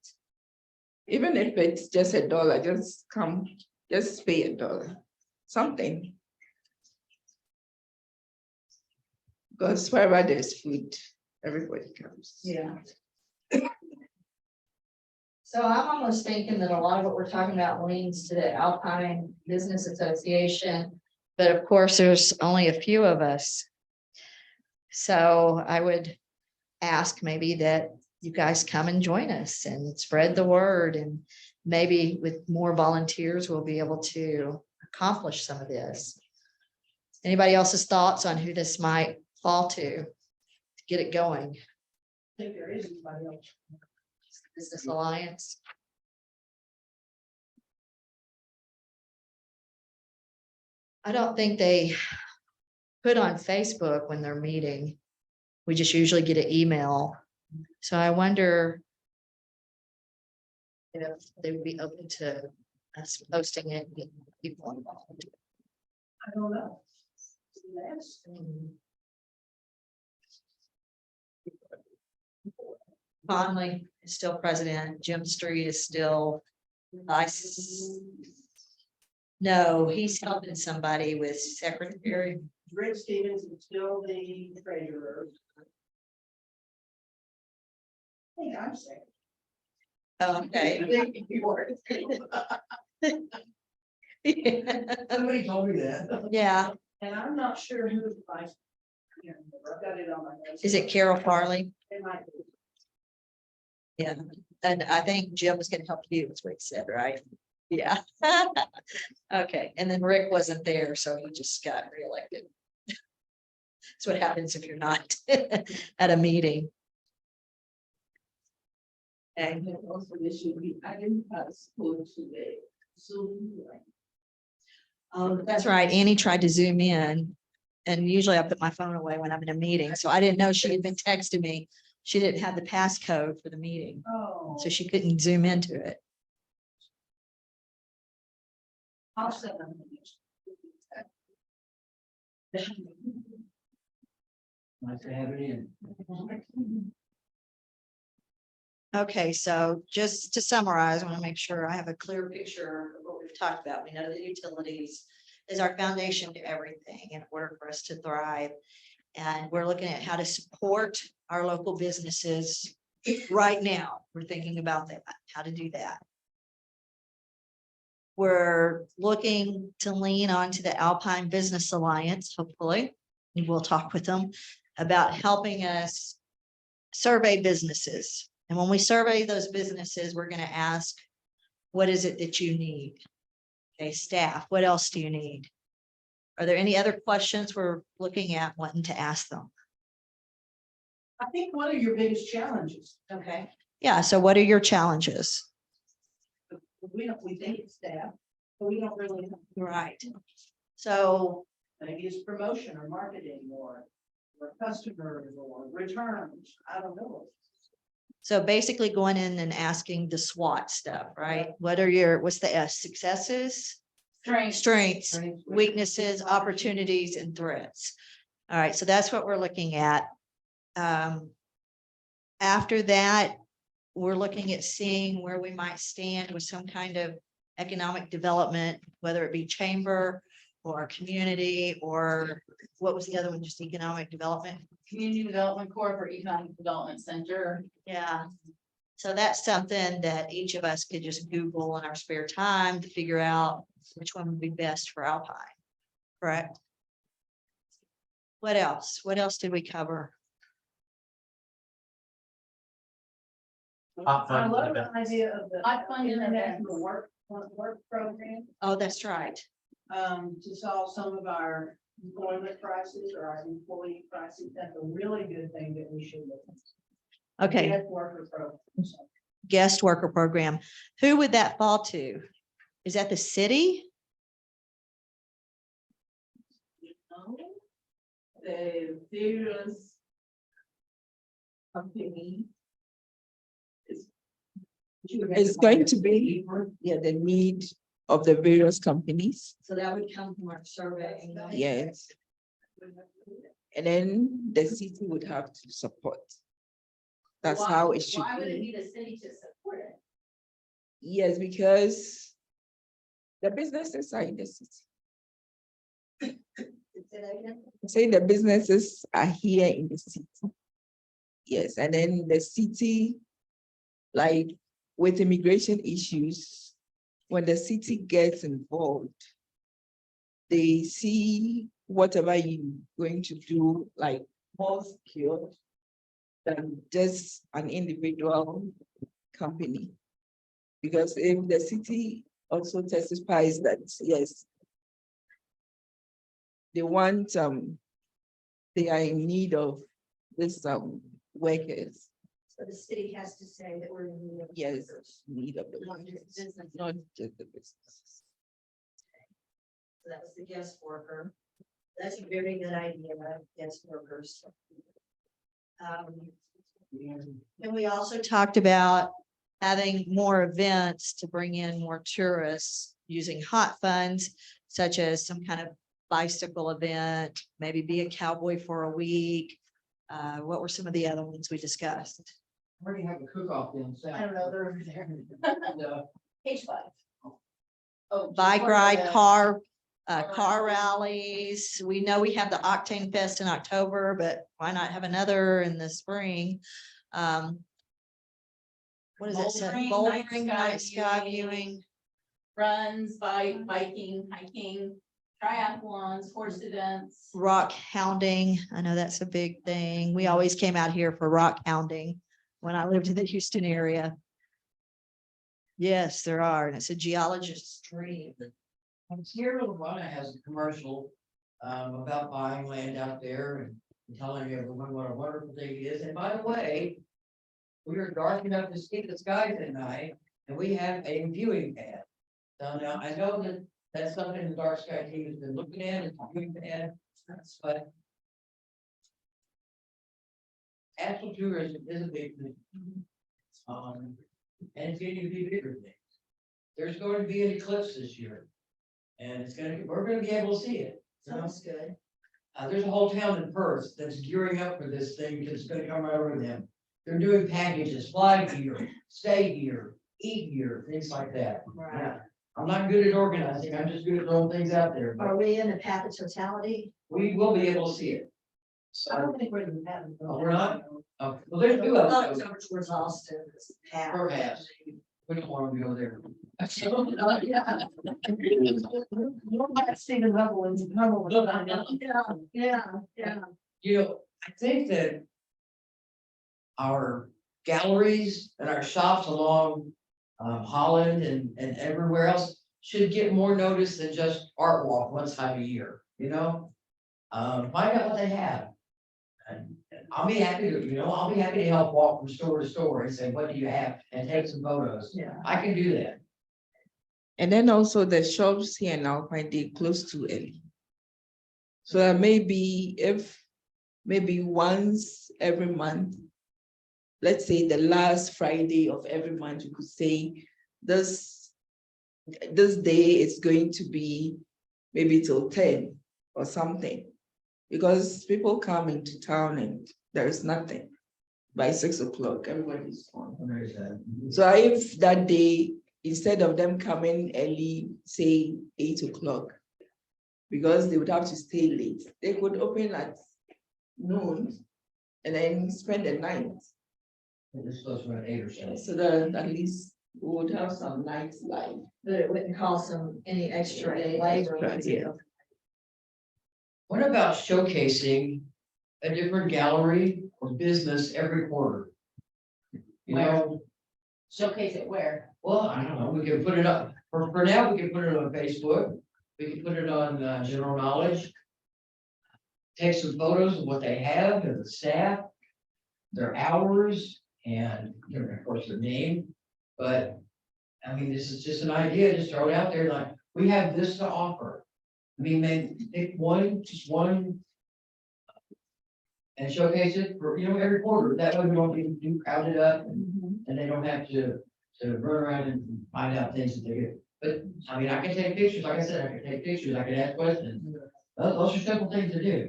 even if it's just $1, just come, just pay $1, something. Because wherever there's food, everybody comes. Yeah. So I'm almost thinking that a lot of what we're talking about leans to the Alpine Business Association, but of course, there's only a few of us. So I would ask maybe that you guys come and join us and spread the word, and maybe with more volunteers, we'll be able to accomplish some of this. Anybody else's thoughts on who this might fall to get it going? I think there is somebody else. Business Alliance? I don't think they put on Facebook when they're meeting. We just usually get an email. So I wonder if they would be open to us posting it, and getting people involved. I don't know. Yes. Conley is still president. Jim Street is still vice. No, he's helping somebody with secretary. Rick Stevens is still the treasurer. I think I'm saying. Okay. Somebody told me that. Yeah, And I'm not sure who the vice. I've got it on my notes. is it Carol Farley? It might be. Yeah, and I think Jim was gonna help you, is what he said, right? Yeah. Okay, and then Rick wasn't there, so he just got reelected. That's what happens if you're not at a meeting. And Also, there should be, I didn't school today. Zoom. that's right, Annie tried to zoom in. And usually I put my phone away when I'm in a meeting, so I didn't know she had been texting me. She didn't have the passcode for the meeting, Oh. so she couldn't zoom into it. I'll send them. Nice to have it in. Okay, so just to summarize, I want to make sure I have a clear picture of what we've talked about. We know the utilities is our foundation to everything in order for us to thrive. And we're looking at how to support our local businesses right now. We're thinking about that, how to do that. We're looking to lean onto the Alpine Business Alliance, hopefully, and we'll talk with them about helping us survey businesses. And when we survey those businesses, we're going to ask, what is it that you need? Okay, staff, what else do you need? Are there any other questions we're looking at wanting to ask them? I think one of your biggest challenges. Okay. Yeah, so what are your challenges? We think it's staff, but we don't really know. Right. So, Maybe it's promotion or marketing or customers or returns. I don't know. so basically going in and asking the SWOT stuff, right? What's the S, successes? Strengths, weaknesses, opportunities, and threats. All right, so that's what we're looking at. After that, we're looking at seeing where we might stand with some kind of economic development, whether it be chamber or community, or what was the other one, just economic development? Community Development Corp or Economic Development Center. Yeah. So that's something that each of us could just Google in our spare time to figure out which one would be best for Alpine. Correct? What else? What else did we cover? I love the idea of the Hot fun international work program, Oh, that's right. to solve some of our employment crisis or our employee crisis. That's a really good thing that we should look at. Okay, Guest worker program. guest worker program. Who would that fall to? Is that the city? The various company. It's going to be, yeah, the need of the various companies. So that would come from our survey. Yes. And then the city would have to support. That's how it should Why would it be. be the city to support it? Yes, because the businesses are in the city. I'm saying the businesses are here in the city. Yes, and then the city, like with immigration issues, when the city gets involved, they see whatever you're going to do, like more secure than just an individual company. Because if the city also testifies that, yes, they want, they are in need of this, workers. So the city has to say that we're in need of Yes, workers. need of the Not just workers, business. not just the businesses. So that was the guest worker. That's a very good idea, guest workers. And we also talked about having more events to bring in more tourists using hot funds, such as some kind of bicycle event, maybe be a cowboy for a week. What were some of the other ones we discussed? Where do you have a cook-off then? I don't know, they're over there. No. Page 5. Oh, Bike just ride, one of the- car rallies. We know we have the Octane Fest in October, but why not have another in the spring? What does it say? Bouldering, Night sky viewing. Runs, biking, hiking, triathlons, horse events. Rock hounding. I know that's a big thing. We always came out here for rock hounding when I lived in the Houston area. Yes, there are, and it's a geologist's dream. Sierra Nevada has a commercial about buying land out there and telling everyone what a wonderful thing it is. And by the way, we are dark enough to see the skies at night, and we have a viewing pad. So now I know that that's something the dark sky team has been looking at, it's a viewing pad, but astral tourism is a big thing. And it's getting to be bigger things. There's going to be an eclipse this year. And we're gonna be able to see it. you know? Sounds good. There's a whole town in Perth that's gearing up for this thing because it's gonna come right over them. They're doing packages, fly here, stay here, eat here, things like that. Yeah. I'm not good at organizing, I'm just good at throwing things out there, Are but we in the path of totality? we will be able to see it. I don't think we're in the path. Oh, we're not? Oh, well, there's two I of thought it was them, over towards Austin. It's the path. perhaps. We don't want to go there. Yeah. You don't have to see the level in yeah. You know, I think that our galleries and our shops along Holland and everywhere else should get more notice than just art walk one time a year, you know? Find out what they have. And I'll be happy to, I'll be happy to help walk from store to store and say, what do you have? And take some photos. Yeah. I can do that. And then also the shops here in Alpine, they close too early. So that maybe once every month, let's say the last Friday of every month, you could say this day is going to be maybe till 10 or something. Because people come into town and there is nothing. By 6 o'clock, everybody's gone. So if that day, instead of them coming early, say 8 o'clock, because they would have to stay late, they could open at noon and then spend the night. This goes around 8 or so. So that at least we would have some night life. But it wouldn't cost them any extra labor. Yeah. What about showcasing a different gallery or business every quarter? You know, Showcase it where? well, I don't know, we can put it up, for now, we can put it on Facebook, we can put it on general knowledge. Take some photos of what they have and the staff, their hours, and of course, their name. But, I mean, this is just an idea, just throw it out there, like, we have this to offer. I mean, maybe pick just one. And showcase it for, every quarter, that way we don't get too crowded up and they don't have to run around and find out things that they get. But, I mean, I can take pictures, like I said, I can take pictures, I can ask questions. Those are simple things to do.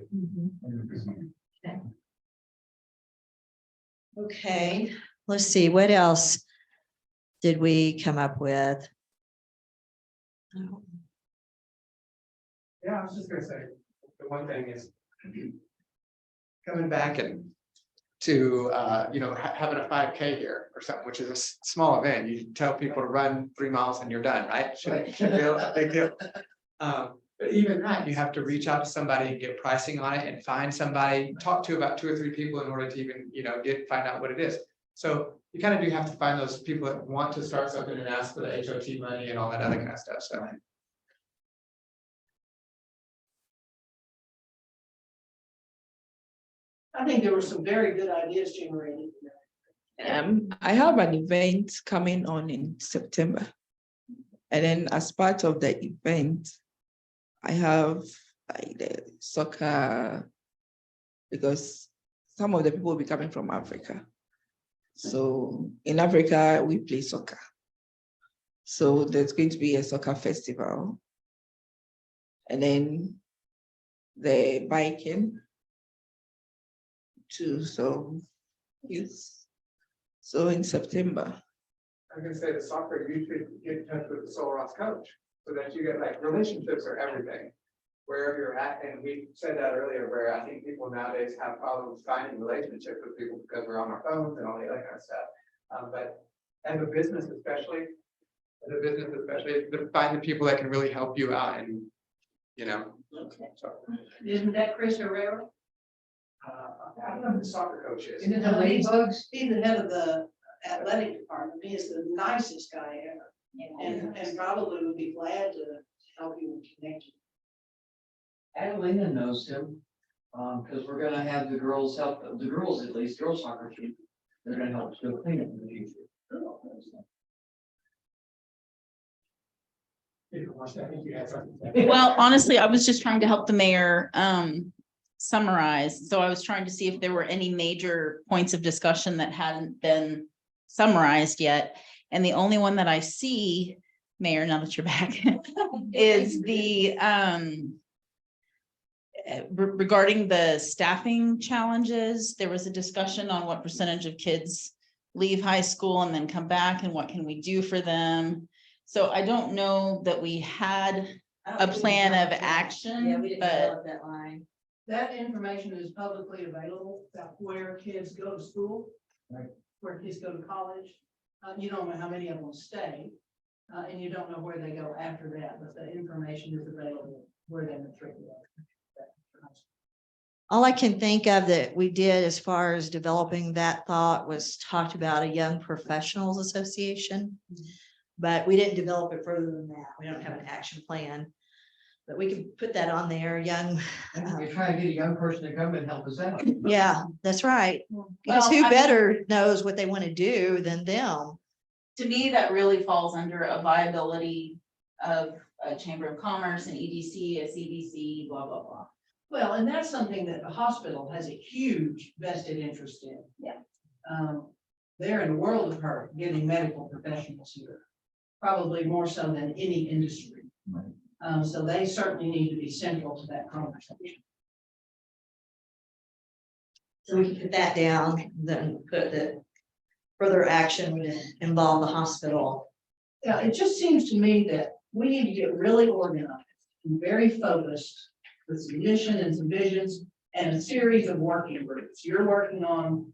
Okay, let's see, what else did we come up with? Yeah, I was just gonna say, the one thing is coming back and to, having a 5K here or something, which is a small event. You tell people to run 3 miles and you're done, right? Shouldn't be a big deal. But even that, you have to reach out to somebody and get pricing on it and find somebody, talk to about 2 or 3 people in order to even, find out what it is. So you kind of do have to find those people that want to start something and ask for the HOT money and all that other kind of stuff, so. I think there were some very good ideas generated. I have an event coming on in September. And then as part of the event, I have like the soccer, because some of the people will be coming from Africa. So in Africa, we play soccer. So there's going to be a soccer festival. And then the biking too, so yes. So in September. I was gonna say the soccer, you should get in touch with the Soul Ross coach, so that you get like relationships are everything. Wherever you're at, and we said that earlier, where I think people nowadays have problems finding relationships with people because we're on our phones and all the other kind of stuff. But as a business especially, to find the people that can really help you out and, you know. So, Isn't that Chris Herrera? I don't know who the soccer coach is. Isn't that Ladybugs? He's the head of the athletic department. He is the nicest guy ever. And probably would be glad to help you and connect you. Adelina knows him, because we're gonna have the girls help, the girls at least, girls soccer team. They're gonna help us do a cleanup in the future. Well, honestly, I was just trying to help the mayor summarize. So I was trying to see if there were any major points of discussion that hadn't been summarized yet. And the only one that I see, Mayor, now that you're back, is the regarding the staffing challenges. There was a discussion on what percentage of kids leave high school and then come back, and what can we do for them. So I don't know that we had a plan of action, Yeah, we didn't but develop that line. That information is publicly available about where kids go to school. Right. Where kids go to college. You don't know how many of them stay. And you don't know where they go after that, but the information is available where they matriculate. All I can think of that we did as far as developing that thought was talked about a Young Professionals Association. But we didn't develop it further than that. We don't have an action plan. But we can put that on there, young. You try and get a young person to come and help us out. Yeah, that's right. Because Well, who I mean- better knows what they want to do than them? to me, that really falls under a viability of a Chamber of Commerce, an EDC, a CDC, blah, blah, blah. Well, and that's something that the hospital has a huge vested interest in. Yeah. They're in a world of hurt getting medical professionals here, probably more so than any industry. So they certainly need to be central to that conversation. So we can put that down, then put the further action would involve the hospital. Yeah, it just seems to me that we need to get really organized and very focused with some mission and some visions and a series of working groups. You're working on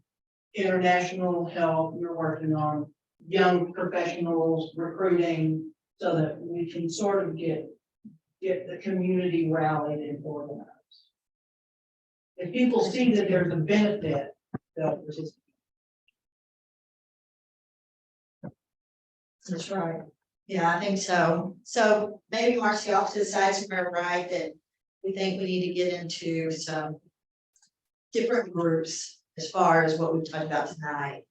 international health, you're working on young professionals, recruiting, so that we can sort of get the community rallied and organized. If people see that there's a benefit, they'll participate. That's right. Yeah, I think so. So maybe Marcy, off to the side, we're right that we think we need to get into some different groups as far as what we talked about tonight.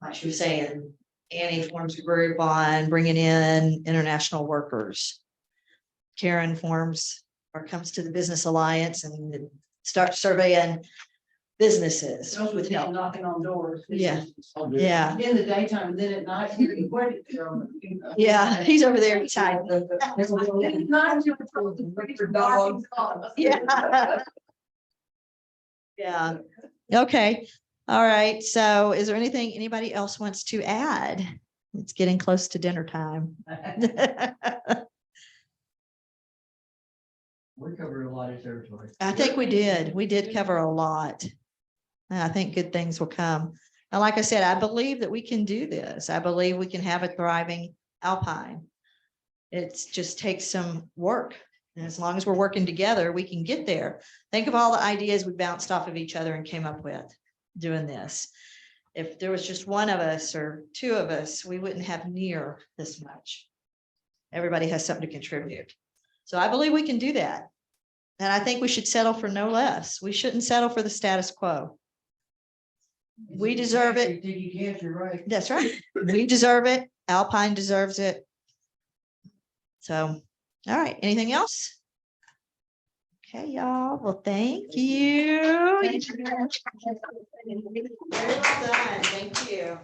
Like she was saying, Annie forms a group on bringing in international workers. Karen forms or comes to the Business Alliance and starts surveying businesses Those with would be help. knocking on doors. Yeah. Yeah, In the daytime, and then at night, you're where did you go? yeah, he's over there excited. It's not your problem. For dogs. Yeah. Yeah, okay, all right, so is there anything anybody else wants to add? It's getting close to dinner time. We covered a lot of territory. I think we did cover a lot. And I think good things will come. And like I said, I believe that we can do this. I believe we can have a thriving Alpine. It just takes some work. And as long as we're working together, we can get there. Think of all the ideas we bounced off of each other and came up with doing this. If there was just one of us or two of us, we wouldn't have near this much. Everybody has something to contribute. So I believe we can do that. And I think we should settle for no less. We shouldn't settle for the status quo. We deserve it. You can't, you're right. That's right. We deserve it. Alpine deserves it. So, all right, anything else? Okay, y'all. Well, thank you. Very well done. Thank you.